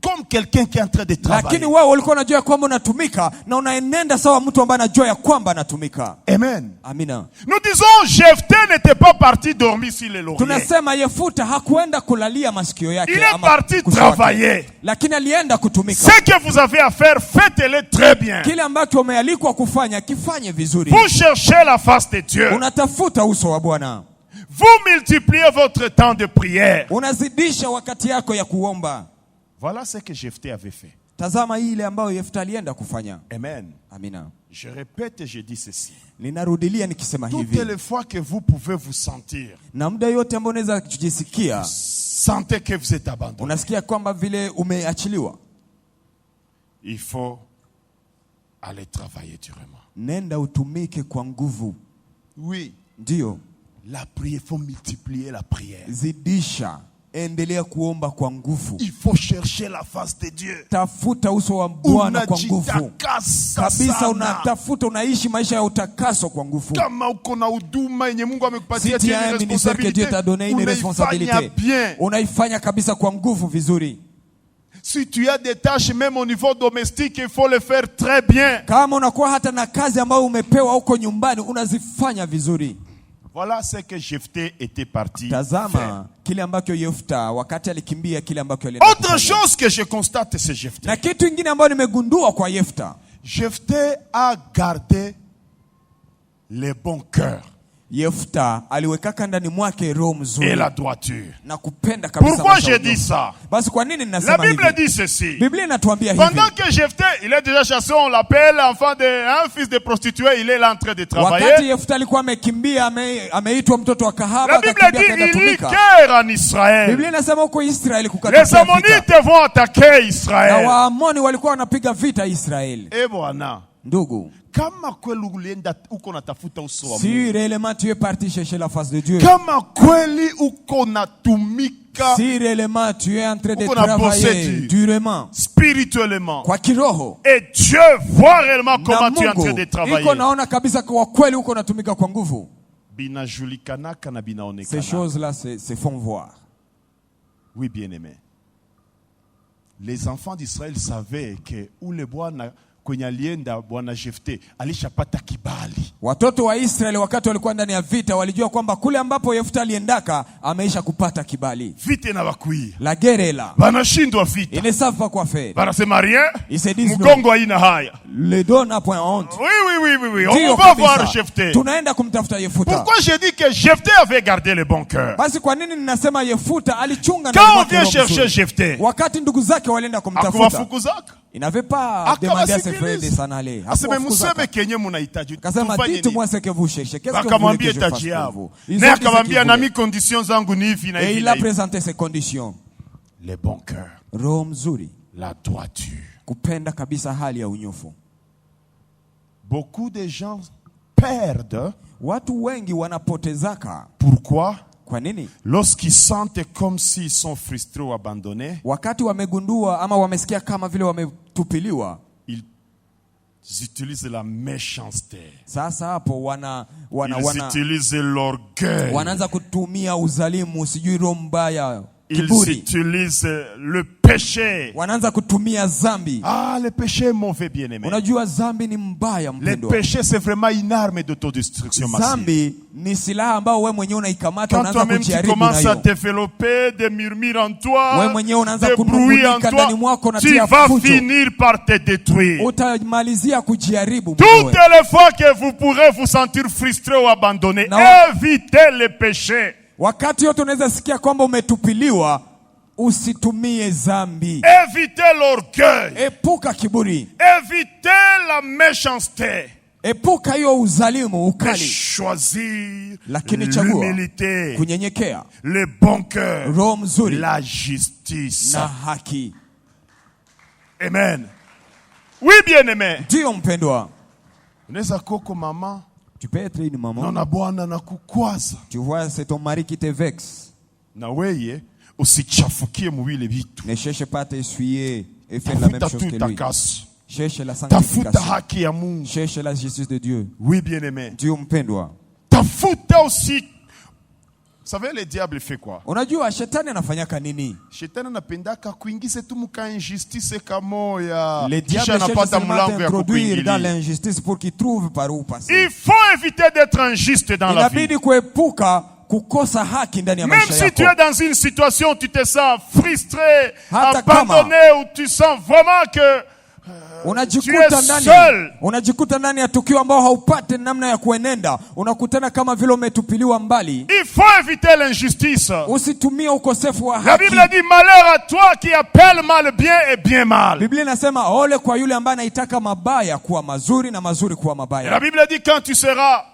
Speaker 1: comme quelqu'un qui est en train de travailler.
Speaker 2: Lakini wewe ulikuwa unajua ya kwamba unatumika na unaenenda sawa mtu ambaye anajua ya kwamba anatumika.
Speaker 1: Amen.
Speaker 2: Amina.
Speaker 1: Nous disons, Jephthé n'était pas parti dormir sur les lauriers.
Speaker 2: Tunasema Yefuta hakuenda kulalia masikio yake
Speaker 1: Il est
Speaker 2: ama
Speaker 1: parti
Speaker 2: uso wake.
Speaker 1: travailler.
Speaker 2: Lakini alienda kutumika.
Speaker 1: Ce que vous avez à faire, faites-le très bien.
Speaker 2: Kile ambacho umealikwa kufanya kifanye vizuri.
Speaker 1: Vous cherchez la face de Dieu.
Speaker 2: Unatafuta uso wa Bwana.
Speaker 1: Vous multipliez votre temps de prière.
Speaker 2: Unazidisha wakati yako ya kuomba.
Speaker 1: Voilà ce que Jephthé avait fait.
Speaker 2: Tazama ile ambayo Yefuta alienda kufanya.
Speaker 1: Amen.
Speaker 2: Amina.
Speaker 1: Je répète et je dis ceci.
Speaker 2: Ninarudilia nikisema
Speaker 1: Toutes
Speaker 2: hivi.
Speaker 1: les fois que vous pouvez vous sentir,
Speaker 2: Na muda yote ambao unaweza kujisikia,
Speaker 1: sentez que vous êtes abandonné.
Speaker 2: unasikia kwamba vile umeachiliwa,
Speaker 1: Il faut aller travailler durement.
Speaker 2: nenda utumike kwa nguvu.
Speaker 1: Oui.
Speaker 2: Ndio.
Speaker 1: La prière, il faut multiplier la prière.
Speaker 2: Zidisha, endelea kuomba kwa nguvu.
Speaker 1: Il faut chercher la face de Dieu.
Speaker 2: Tafuta uso wa Bwana kwa nguvu.
Speaker 1: Unajitakasa
Speaker 2: Kabisa
Speaker 1: sana.
Speaker 2: unatafuta, unaishi maisha ya utakaso kwa nguvu.
Speaker 1: Kama uko na huduma yenye Mungu amekupatia
Speaker 2: Si tu as un ministère que Dieu t'a donné une
Speaker 1: unaifanya
Speaker 2: responsabilité,
Speaker 1: bien.
Speaker 2: unaifanya kabisa kwa nguvu vizuri.
Speaker 1: Si tu as des tâches même au niveau domestique, il faut le faire très bien.
Speaker 2: Kama unakuwa hata na kazi ambayo umepewa huko nyumbani, unazifanya vizuri.
Speaker 1: Voilà ce que Jephthé était parti faire.
Speaker 2: Tazama kile ambacho Yefuta wakati alikimbia, kile ambacho alienda
Speaker 1: Autre
Speaker 2: kufanya.
Speaker 1: chose que je constate, c'est Jephthé.
Speaker 2: Na kitu kingine ambacho nimegundua kwa Yefuta,
Speaker 1: Jephthé a gardé le bon cœur
Speaker 2: Yefuta aliwekaka ndani mwake roho
Speaker 1: et
Speaker 2: mzuri
Speaker 1: la droiture.
Speaker 2: na kupenda kabisa.
Speaker 1: Pourquoi
Speaker 2: maisha
Speaker 1: je
Speaker 2: ya
Speaker 1: dis
Speaker 2: uongofu.
Speaker 1: ça?
Speaker 2: Basi kwa nini
Speaker 1: La
Speaker 2: ninasema
Speaker 1: Bible
Speaker 2: hivi?
Speaker 1: dit ceci.
Speaker 2: Biblia inatuambia
Speaker 1: Pendant
Speaker 2: hivi.
Speaker 1: que Jephthé, il est déjà chassé, on l'appelle enfant un fils de prostituée, il est là en train de
Speaker 2: Wakati
Speaker 1: travailler.
Speaker 2: Yefuta alikuwa amekimbia, ameitwa mtoto wa kahaba,
Speaker 1: La Bible
Speaker 2: akakimbia
Speaker 1: dit
Speaker 2: akaenda
Speaker 1: il y
Speaker 2: tumika.
Speaker 1: guerre en Israël.
Speaker 2: Biblia inasema huko Israeli
Speaker 1: Les
Speaker 2: kukatokea vita.
Speaker 1: Ammonites vont attaquer
Speaker 2: Na
Speaker 1: Israël.
Speaker 2: Waamoni walikuwa wanapiga vita Israeli.
Speaker 1: Eh bwana,
Speaker 2: Ndugu,
Speaker 1: kama kweli ulienda uko natafuta uso wa Mungu,
Speaker 2: si réellement tu es parti chercher la face de Dieu,
Speaker 1: kama kweli uko natumika
Speaker 2: si réellement tu es en train de
Speaker 1: Uko na
Speaker 2: travailler
Speaker 1: possède.
Speaker 2: durement
Speaker 1: spirituellement,
Speaker 2: kwa kiroho,
Speaker 1: et Dieu voit réellement
Speaker 2: na
Speaker 1: comment tu es en train
Speaker 2: Mungu
Speaker 1: de
Speaker 2: iko
Speaker 1: travailler,
Speaker 2: naona kabisa kwa kweli uko natumika kwa nguvu,
Speaker 1: binajulikanaka na
Speaker 2: ces
Speaker 1: binaonekana.
Speaker 2: choses-là se font voir.
Speaker 1: Oui, bien-aimé. Les enfants d'Israël savaient que où le bois kwenye alienda bwana Jefte alishapata kibali.
Speaker 2: Watoto wa Israeli wakati walikuwa ndani ya vita walijua kwamba kule ambapo Yefta aliendaka ameisha kupata kibali.
Speaker 1: Vite na bakuia.
Speaker 2: La guerre est là.
Speaker 1: Banashindwa vita.
Speaker 2: Ils ne savent pas quoi faire.
Speaker 1: Banasema rien.
Speaker 2: Ils se disent
Speaker 1: Mkongo haina haya.
Speaker 2: Le dos n'a point honte.
Speaker 1: Oui. On va voir Jefte.
Speaker 2: Tunaenda kumtafuta Yefuta.
Speaker 1: Pourquoi j'ai dit que Jefte avait gardé le bon cœur?
Speaker 2: Basi kwa nini ninasema Yefuta alichunga
Speaker 1: na moyo mzuri? Quand on vient chercher Jefte,
Speaker 2: wakati ndugu zake walienda kumtafuta,
Speaker 1: akuwafukuzaka.
Speaker 2: Il n'avait pas demandé à ses frères de s'en aller.
Speaker 1: Aseme museme kenye munahitaji.
Speaker 2: Kasema dites-moi ce que vous cherchez. Qu'est-ce que vous voulez que je fasse pour vous?
Speaker 1: Na akamwambia na mi conditions zangu ni hivi na hivi.
Speaker 2: Et il a présenté ses conditions.
Speaker 1: Le bon cœur.
Speaker 2: Roho mzuri.
Speaker 1: La droiture.
Speaker 2: Kupenda kabisa hali ya unyofu.
Speaker 1: Beaucoup de gens perdent.
Speaker 2: Watu wengi wanapotezaka.
Speaker 1: Pourquoi?
Speaker 2: Kwa nini?
Speaker 1: Lorsqu'ils sentent comme s'ils sont frustrés ou abandonnés,
Speaker 2: wakati wamegundua ama wamesikia kama vile wametupiliwa,
Speaker 1: ils utilisent la méchanceté.
Speaker 2: Sasa hapo
Speaker 1: ils utilisent l'orgueil.
Speaker 2: Wanaanza kutumia uzalimu, sijui roho mbaya,
Speaker 1: ils utilisent le péché.
Speaker 2: Wanaanza kutumia zambi.
Speaker 1: Ah, le péché est mauvais, bien-aimé.
Speaker 2: Unajua zambi ni mbaya mpendwa.
Speaker 1: Le péché c'est vraiment une arme d'autodestruction massive.
Speaker 2: Zambi ni silaha ambao wewe mwenyewe unaikamata, unaanza kujaribu
Speaker 1: nayo. Quand toi-même tu commences à développer des murmures en toi,
Speaker 2: wewe mwenyewe unaanza kunungunika ndani mwako na tia fujo,
Speaker 1: tu vas finir par te détruire.
Speaker 2: Utamalizia kujaribu
Speaker 1: mwenyewe. Toutes les fois que vous pourrez vous sentir frustré ou abandonné, évitez le péché.
Speaker 2: Wakati yote unaweza sikia kwamba umetupiliwa, usitumie zambi.
Speaker 1: Évitez l'orgueil.
Speaker 2: Epuka kiburi.
Speaker 1: Évitez la méchanceté.
Speaker 2: Epuka hiyo uzalimu, ukali.
Speaker 1: Choisir
Speaker 2: l'humilité, kunyenyekea,
Speaker 1: le bon cœur,
Speaker 2: roho mzuri,
Speaker 1: la justice
Speaker 2: na haki.
Speaker 1: Amen. Oui, bien-aimé.
Speaker 2: Ndio mpendwa.
Speaker 1: Unaweza koko mama.
Speaker 2: Tu peux être une maman.
Speaker 1: Nona bwana na kukwaza.
Speaker 2: Tu vois, c'est ton mari qui te vexe.
Speaker 1: Na weye usichafukie mwili vitu.
Speaker 2: Ne cherche pas à t'essuyer et faire la même chose que lui. Cherche la sanctification.
Speaker 1: Tafuta haki ya Mungu.
Speaker 2: Cherche la justice de Dieu.
Speaker 1: Oui, bien-aimé.
Speaker 2: Dieu mpendwa.
Speaker 1: Tafuta aussi. Vous savez le diable fait quoi?
Speaker 2: Unajua shetani anafanyaka nini?
Speaker 1: Shetani anapendaka kuingize tu muka injustice kamoya.
Speaker 2: Le diable cherche seulement à introduire dans l'injustice pour qu'il trouve par où passer.
Speaker 1: Il faut éviter d'être injuste dans la vie.
Speaker 2: Inabidi kuepuka kukosa haki ndani ya maisha yako.
Speaker 1: Même si tu es dans une situation où tu te sens frustré, abandonné, ou tu sens vraiment que
Speaker 2: unajikuta ndani ya tukio ambao haupate namna ya kuenenda, unakutana kama vile umetupiliwa mbali.
Speaker 1: Il faut éviter l'injustice.
Speaker 2: Usitumie ukosefu wa haki.
Speaker 1: La Bible dit malheur à toi qui appelle mal bien et bien mal.
Speaker 2: Biblia inasema ole kwa yule ambaye anaitaka mabaya kuwa mazuri na mazuri kuwa mabaya.
Speaker 1: La Bible dit quand tu seras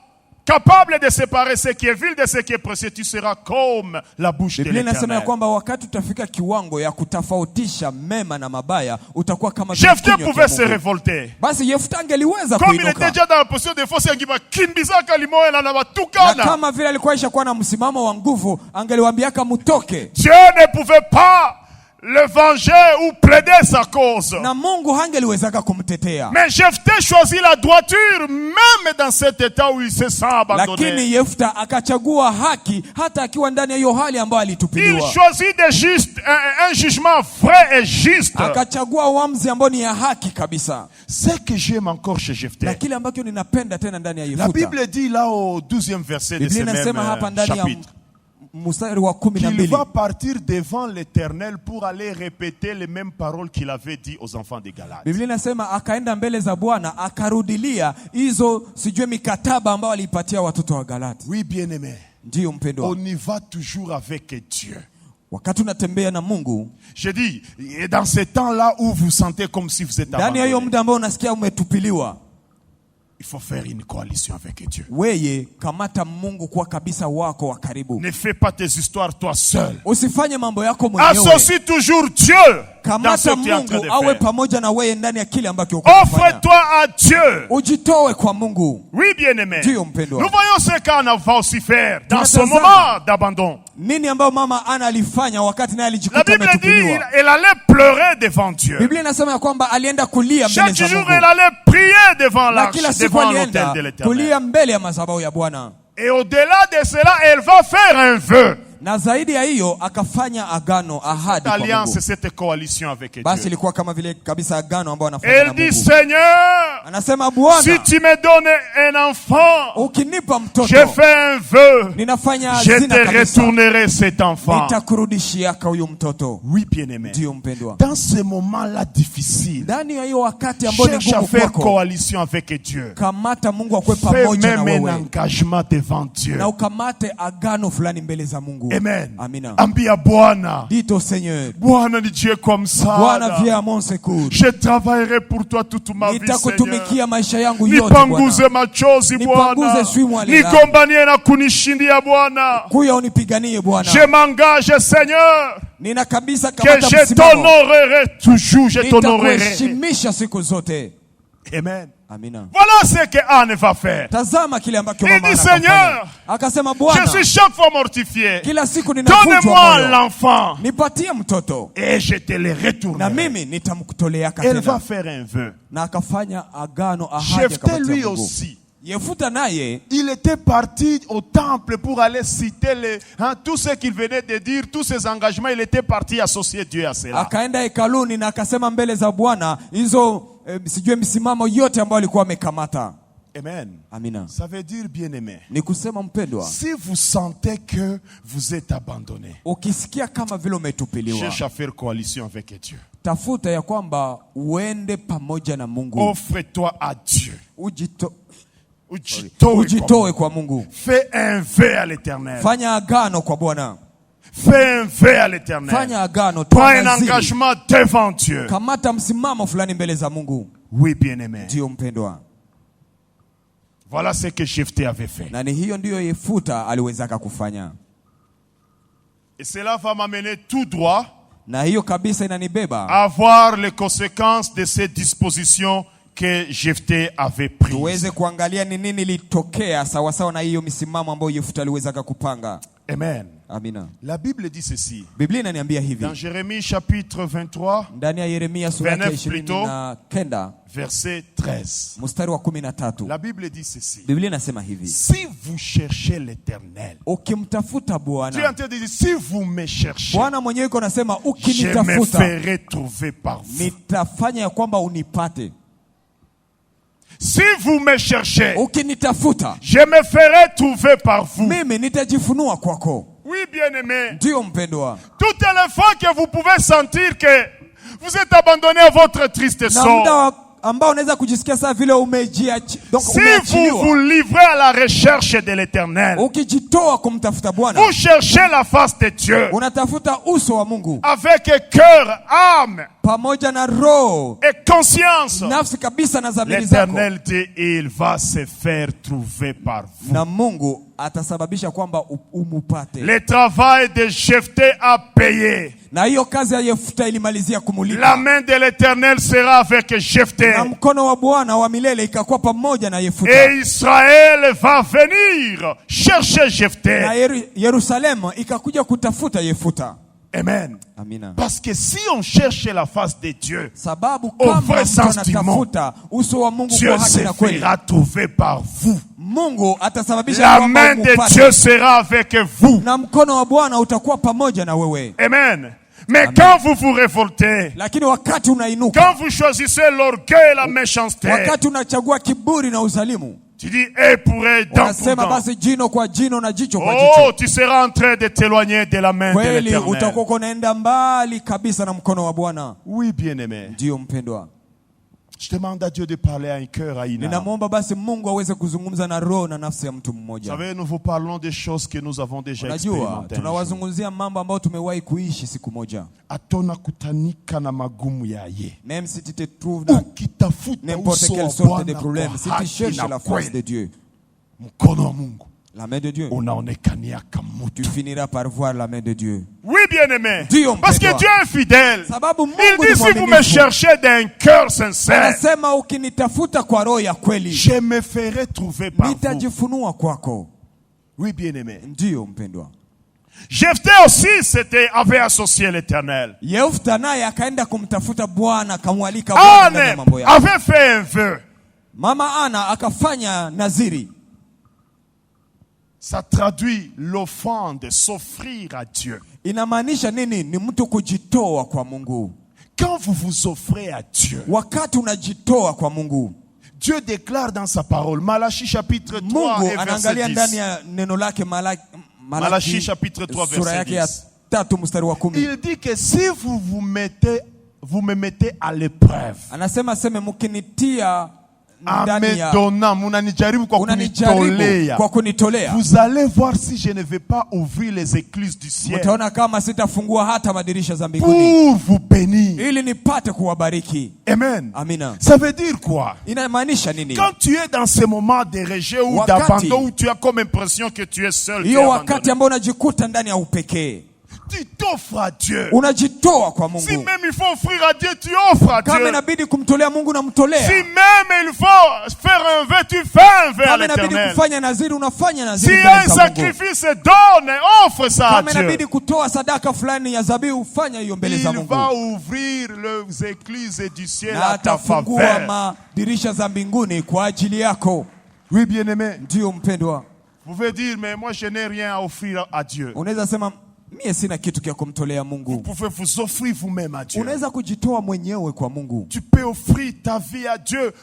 Speaker 1: capable de séparer ce qui est vil de ce qui est précieux, tu seras comme la bouche de l'Éternel.
Speaker 2: Biblia inasema kwamba wakati utafika kiwango ya kutofautisha mema na mabaya, utakuwa kama
Speaker 1: Jefte pouvait se révolter.
Speaker 2: Basi Yefta angeliweza
Speaker 1: kuinuka. Comme il était déjà dans la position de force, angiba kimbizaka limoya na watukana.
Speaker 2: Na kama vile alikuwa ishakuwa na msimamo wa nguvu, angeliwaambiaka mutoke.
Speaker 1: Dieu ne pouvait pas le venger ou plaider sa cause.
Speaker 2: Na Mungu hangeliwezaka kumtetea.
Speaker 1: Mais Jefte choisit la droiture même dans cet état où il se sent abandonné.
Speaker 2: Lakini Yefta akachagua haki hata akiwa ndani ya hiyo hali ambayo alitupiliwa.
Speaker 1: Il choisit un jugement vrai et juste.
Speaker 2: Akachagua uamuzi ambao ni ya haki kabisa.
Speaker 1: Ce que j'aime encore chez Jefte.
Speaker 2: Na kile ambacho ninapenda tena ndani ya Yefuta.
Speaker 1: La Bible dit là au 12e verset de ce même chapitre. Qu'il va partir devant l'Éternel pour aller répéter les mêmes paroles qu'il avait dit aux enfants de Galate.
Speaker 2: Biblia inasema akaenda mbele za Bwana akarudilia hizo sijue mikataba ambayo alipatia watoto wa Galati.
Speaker 1: Oui, bien-aimé.
Speaker 2: Ndio mpendwa.
Speaker 1: On y va toujours avec Dieu.
Speaker 2: Wakati unatembea na Mungu,
Speaker 1: je dis, et dans ce temps-là où vous sentez comme si vous êtes abandonné,
Speaker 2: ndani ya hiyo muda ambao unasikia umetupiliwa,
Speaker 1: il faut faire une coalition avec Dieu.
Speaker 2: Weye kamata Mungu kwa kabisa wako wa karibu.
Speaker 1: Ne fais pas tes histoires toi seul.
Speaker 2: Usifanye mambo yako mwenyewe.
Speaker 1: Associe toujours Dieu.
Speaker 2: Kamata Mungu awe pamoja na wewe ndani ya kile ambacho uko unafanya.
Speaker 1: Offre-toi à Dieu.
Speaker 2: Ujitoe kwa Mungu.
Speaker 1: Oui, bien-aimé.
Speaker 2: Dieu mpendwa.
Speaker 1: Nous voyons ce qu'Anna va aussi faire dans ce moment d'abandon.
Speaker 2: Nini ambao mama Ana alifanya wakati naye alijikuta ametupiliwa?
Speaker 1: La Bible dit elle allait pleurer devant Dieu.
Speaker 2: Biblia inasema ya kwamba alienda kulia mbele za Mungu.
Speaker 1: Chaque jour elle allait prier devant l'arche, devant l'autel de l'Éternel.
Speaker 2: Kulia mbele ya madhabahu ya Bwana.
Speaker 1: Et au-delà de cela, elle va faire un vœu.
Speaker 2: na zaidi ya hiyo akafanya agano, ahadi kwa
Speaker 1: alliance,
Speaker 2: Mungu.
Speaker 1: cette coalition avec
Speaker 2: Basi
Speaker 1: Dieu.
Speaker 2: ilikuwa kama vile kabisa agano ambao anafanya
Speaker 1: Elle
Speaker 2: na
Speaker 1: dit,
Speaker 2: Mungu.
Speaker 1: Seigneur,
Speaker 2: Anasema, Bwana,
Speaker 1: si tu me donnes un enfant,
Speaker 2: ukinipa mtoto,
Speaker 1: je fais un vœu,
Speaker 2: ninafanya
Speaker 1: je
Speaker 2: hazina
Speaker 1: te
Speaker 2: kabisa,
Speaker 1: retournerai cet enfant.
Speaker 2: nitakurudishiaka huyu mtoto.
Speaker 1: Oui, bien-aimé.
Speaker 2: Ndio mpendwa,
Speaker 1: Dans ce moment-là difficile,
Speaker 2: ndani ya hiyo wakati ambao ni
Speaker 1: cherche à
Speaker 2: ngumu
Speaker 1: faire
Speaker 2: kwako,
Speaker 1: coalition avec Dieu.
Speaker 2: kamata Mungu akwe
Speaker 1: Fais
Speaker 2: pamoja na
Speaker 1: même un
Speaker 2: wewe,
Speaker 1: engagement devant Dieu.
Speaker 2: na ukamate agano fulani mbele za Mungu.
Speaker 1: Amen.
Speaker 2: Amina.
Speaker 1: Ambia Bwana,
Speaker 2: Dito Seigneur,
Speaker 1: Bwana ni Dieu comme ça.
Speaker 2: Bwana viens à mon secours.
Speaker 1: Je travaillerai pour toi toute ma vie, Seigneur.
Speaker 2: Nitakutumikia maisha yangu yote
Speaker 1: Nipanguze
Speaker 2: Bwana.
Speaker 1: machozi Bwana.
Speaker 2: Nipanguze swimwa lila.
Speaker 1: Nigombanie na kunishindia Bwana.
Speaker 2: Kuya unipiganie Bwana.
Speaker 1: Je m'engage, Seigneur,
Speaker 2: Nina kabisa
Speaker 1: que
Speaker 2: kamata
Speaker 1: je
Speaker 2: msimamo.
Speaker 1: t'honorerai toujours, je t'honorerai.
Speaker 2: Nitakuheshimisha siku zote.
Speaker 1: Amen.
Speaker 2: Amina.
Speaker 1: Voilà ce que Anne va faire.
Speaker 2: Tazama kile ambacho
Speaker 1: Il
Speaker 2: mama
Speaker 1: dit,
Speaker 2: anafanya.
Speaker 1: Seigneur,
Speaker 2: Akasema,
Speaker 1: Je
Speaker 2: Bwana,
Speaker 1: suis chaque fois mortifié.
Speaker 2: kila siku ninavunjwa
Speaker 1: Donne-moi
Speaker 2: moyo.
Speaker 1: l'enfant
Speaker 2: Nipatie mtoto
Speaker 1: et je te le
Speaker 2: na
Speaker 1: retournerai.
Speaker 2: mimi nitamkutolea
Speaker 1: Elle va
Speaker 2: tena.
Speaker 1: faire un vœu.
Speaker 2: Na akafanya agano, ahadi
Speaker 1: Jephthé
Speaker 2: akapatia
Speaker 1: lui
Speaker 2: Mungu.
Speaker 1: aussi.
Speaker 2: Yefuta naye
Speaker 1: Il était parti au temple pour aller citer tout ce qu'il venait de dire, tous ses engagements. Il était parti associer Dieu à cela.
Speaker 2: akaenda hekaluni na akasema mbele za Bwana hizo sijue misimamo yote ambayo alikuwa amekamata.
Speaker 1: Amen.
Speaker 2: Amina.
Speaker 1: Ça veut dire, bien-aimé,
Speaker 2: Ni kusema mpendwa,
Speaker 1: si vous sentez que vous êtes abandonné,
Speaker 2: ukisikia kama vile umetupiliwa,
Speaker 1: cherche à faire coalition avec Dieu.
Speaker 2: tafuta ya kwamba uende pamoja na Mungu.
Speaker 1: Offre-toi à Dieu.
Speaker 2: Ujitoe kwa Mungu.
Speaker 1: Fais un vœu à l'Éternel.
Speaker 2: Fanya agano kwa Bwana.
Speaker 1: Fais un vœu à l'Éternel.
Speaker 2: Fanya agano,
Speaker 1: Prends
Speaker 2: toa
Speaker 1: un
Speaker 2: naziri.
Speaker 1: engagement devant Dieu.
Speaker 2: Kamata msimamo fulani mbele za Mungu.
Speaker 1: Oui, bien-aimé.
Speaker 2: Ndio mpendwa.
Speaker 1: Voilà ce que Jephthé avait fait.
Speaker 2: Na ni hiyo ndiyo Yefuta aliwezaka kufanya.
Speaker 1: Et cela va m'amener tout droit
Speaker 2: Na hiyo kabisa inanibeba
Speaker 1: à voir les conséquences de ces dispositions que Jephthé avait prises.
Speaker 2: tuweze kuangalia ni nini litokea sawasawa na hiyo misimamo ambayo Yefuta aliwezaka kupanga.
Speaker 1: Amen.
Speaker 2: Amina.
Speaker 1: La Bible dit ceci.
Speaker 2: Biblia inaniambia hivi.
Speaker 1: Dans Jérémie chapitre 23,
Speaker 2: Ndani ya Yeremia sura ya 29
Speaker 1: verset 13.
Speaker 2: mstari wa 13.
Speaker 1: La Bible dit ceci.
Speaker 2: Biblia inasema hivi.
Speaker 1: Si vous cherchez l'Éternel,
Speaker 2: Ukimtafuta
Speaker 1: Dieu est
Speaker 2: Bwana,
Speaker 1: en train de dire, si vous me cherchez,
Speaker 2: Bwana mwenyewe yuko anasema
Speaker 1: je me
Speaker 2: ukinitafuta
Speaker 1: ferai trouver par vous.
Speaker 2: nitafanya ya kwamba unipate.
Speaker 1: Si vous me cherchez,
Speaker 2: Ukinitafuta
Speaker 1: je me ferai trouver par vous.
Speaker 2: mimi nitajifunua kwako.
Speaker 1: Oui, bien-aimé.
Speaker 2: Ndio mpendwa.
Speaker 1: Toutes les fois que vous pouvez sentir que vous êtes abandonné à votre triste
Speaker 2: Na
Speaker 1: sort,
Speaker 2: muda ambao unaweza kujisikia saa vile donc
Speaker 1: si vous
Speaker 2: umeachiliwa.
Speaker 1: vous livrez à la recherche de l'Éternel,
Speaker 2: Ukijitoa kumtafuta Bwana,
Speaker 1: vous cherchez la face de Dieu
Speaker 2: unatafuta uso wa Mungu
Speaker 1: avec cœur, âme
Speaker 2: pamoja na roho,
Speaker 1: et conscience.
Speaker 2: nafsi kabisa na dhamiri zako,
Speaker 1: L'Éternel dit, il va se faire trouver par vous.
Speaker 2: na Mungu atasababisha kwamba umupate.
Speaker 1: Le travail de Jephthé a payé.
Speaker 2: Na hiyo kazi ya Yefuta ilimalizia kumulipa.
Speaker 1: La main de l'Éternel sera avec Jephthé.
Speaker 2: Na mkono wa Bwana wa milele ikakuwa pamoja na Yefuta.
Speaker 1: Et Israël va venir chercher Jephthé.
Speaker 2: Na Yerusalemu ikakuja kutafuta Yefuta.
Speaker 1: Amen.
Speaker 2: Amina.
Speaker 1: Parce que si on cherche la face de Dieu,
Speaker 2: Sababu
Speaker 1: au
Speaker 2: kama
Speaker 1: vrai
Speaker 2: mtu
Speaker 1: sens du
Speaker 2: anatafuta uso wa Mungu
Speaker 1: Dieu
Speaker 2: kwa haki
Speaker 1: se
Speaker 2: na kweli,
Speaker 1: fera trouver par vous.
Speaker 2: Mungu atasababisha
Speaker 1: La
Speaker 2: kwamba
Speaker 1: main de
Speaker 2: umupate.
Speaker 1: Dieu sera avec vous.
Speaker 2: Na mkono wa Bwana utakuwa pamoja na wewe.
Speaker 1: Amen. Mais quand vous vous révoltez,
Speaker 2: Lakini wakati unainuka,
Speaker 1: quand vous choisissez l'orgueil et la méchanceté,
Speaker 2: wakati unachagua kiburi na uzalimu,
Speaker 1: tu dis, et pour dent pour
Speaker 2: unasema
Speaker 1: dent.
Speaker 2: basi jino kwa jino na jicho kwa
Speaker 1: Oh,
Speaker 2: jicho,
Speaker 1: tu seras en train de t'éloigner de la main de
Speaker 2: kweli
Speaker 1: l'Éternel.
Speaker 2: utakuwa unaenda mbali kabisa na mkono wa Bwana.
Speaker 1: Oui, bien-aimé.
Speaker 2: Ndio mpendwa.
Speaker 1: Je demande à Dieu de parler à un cœur, à une âme.
Speaker 2: Ninamwomba basi Mungu aweze kuzungumza na roho na nafsi ya mtu
Speaker 1: Vous
Speaker 2: mmoja.
Speaker 1: savez, nous vous parlons des choses que nous avons déjà
Speaker 2: Unajua,
Speaker 1: expérimentées.
Speaker 2: tunawazungumzia mambo ambayo tumewahi kuishi siku moja.
Speaker 1: Atona kutanika na magumu yaye.
Speaker 2: Même si tu te trouves dans
Speaker 1: Ukitafuta
Speaker 2: n'importe
Speaker 1: uso
Speaker 2: quelle
Speaker 1: wa
Speaker 2: sorte de
Speaker 1: Bwana
Speaker 2: problème,
Speaker 1: kwa
Speaker 2: si tu
Speaker 1: haki
Speaker 2: cherches
Speaker 1: na
Speaker 2: la face de
Speaker 1: kweli,
Speaker 2: Dieu,
Speaker 1: mkono wa Mungu
Speaker 2: la main de Dieu,
Speaker 1: unaonekania
Speaker 2: tu
Speaker 1: mtu.
Speaker 2: finiras par voir la main de Dieu.
Speaker 1: Oui, bien-aimé.
Speaker 2: Dieu,
Speaker 1: Parce que
Speaker 2: mpendwa.
Speaker 1: Dieu est fidèle.
Speaker 2: Sababu Mungu
Speaker 1: Il
Speaker 2: ni
Speaker 1: dit, si vous me
Speaker 2: mwaminifu.
Speaker 1: cherchez d'un cœur sincère,
Speaker 2: Anasema ukinitafuta kwa roho ya kweli,
Speaker 1: je me ferai trouver par vous.
Speaker 2: nitajifunua kwako.
Speaker 1: Oui, bien-aimé.
Speaker 2: Ndio mpendwa.
Speaker 1: Jephthé aussi avait associé l'Éternel.
Speaker 2: Yefuta naye akaenda kumtafuta Bwana, akamwalika Bwana ndani ya
Speaker 1: Anne
Speaker 2: mambo yake.
Speaker 1: avait fait un vœu.
Speaker 2: Mama Ana akafanya naziri.
Speaker 1: Ça traduit l'offrande, s'offrir à Dieu.
Speaker 2: Inamaanisha nini? Ni mtu kujitoa kwa Mungu.
Speaker 1: Quand vous vous offrez à Dieu,
Speaker 2: Wakati unajitoa kwa Mungu,
Speaker 1: Dieu déclare dans sa parole, Malachie chapitre 3
Speaker 2: Mungu
Speaker 1: et verset
Speaker 2: anaangalia ndani
Speaker 1: 10.
Speaker 2: ya neno lake
Speaker 1: Malachie chapitre 3
Speaker 2: sura
Speaker 1: verset
Speaker 2: yake ya
Speaker 1: 10.
Speaker 2: 3 mstari wa 10.
Speaker 1: Il dit que si vous me mettez à l'épreuve,
Speaker 2: Anasema seme mkinitia ndani ya
Speaker 1: amedonna, munanijaribu kwa
Speaker 2: unanijaribu
Speaker 1: kunitolea,
Speaker 2: kwa kunitolea,
Speaker 1: vous allez voir si je ne vais pas ouvrir les écluses du ciel
Speaker 2: mtaona kama sitafungua hata madirisha za mbinguni
Speaker 1: pour vous bénir.
Speaker 2: ili nipate kuwabariki.
Speaker 1: Amen.
Speaker 2: Amina.
Speaker 1: Ça veut dire quoi?
Speaker 2: Inamaanisha nini?
Speaker 1: Quand tu es dans ces moments de rejet ou
Speaker 2: Wakati,
Speaker 1: d'abandon, où tu as comme impression que tu es seul, tu es
Speaker 2: hiyo wakati
Speaker 1: abandonné,
Speaker 2: ambao unajikuta ndani ya upekee,
Speaker 1: tu t'offres à Dieu.
Speaker 2: unajitoa kwa Mungu.
Speaker 1: Si même il faut offrir à Dieu, tu offres à
Speaker 2: Kama
Speaker 1: Dieu.
Speaker 2: inabidi kumtolea Mungu namtolea.
Speaker 1: Si même il faut faire un vœu, tu fais un vœu à
Speaker 2: Kama inabidi
Speaker 1: l'Éternel.
Speaker 2: kufanya naziri, unafanya naziri
Speaker 1: S'il y a
Speaker 2: mbele
Speaker 1: un
Speaker 2: za Mungu.
Speaker 1: sacrifice, donne, offre ça à
Speaker 2: Kama inabidi
Speaker 1: Dieu.
Speaker 2: kutoa sadaka fulani ya dhabihu, ufanya hiyo mbele za
Speaker 1: Il
Speaker 2: Mungu.
Speaker 1: va ouvrir les écluses du ciel
Speaker 2: Na
Speaker 1: à ta
Speaker 2: atafungua
Speaker 1: faveur.
Speaker 2: madirisha za mbinguni kwa ajili yako.
Speaker 1: Oui, bien-aimé.
Speaker 2: Ndio mpendwa.
Speaker 1: Vous pouvez dire, mais moi je n'ai rien à offrir à Dieu.
Speaker 2: Unaweza sema mie sina kitu kia kumtolea
Speaker 1: Vous
Speaker 2: Mungu.
Speaker 1: pouvez vous offrir vous-même à Dieu.
Speaker 2: Unaweza kujitoa mwenyewe kwa Mungu.
Speaker 1: Tu peux offrir ta vie à Dieu,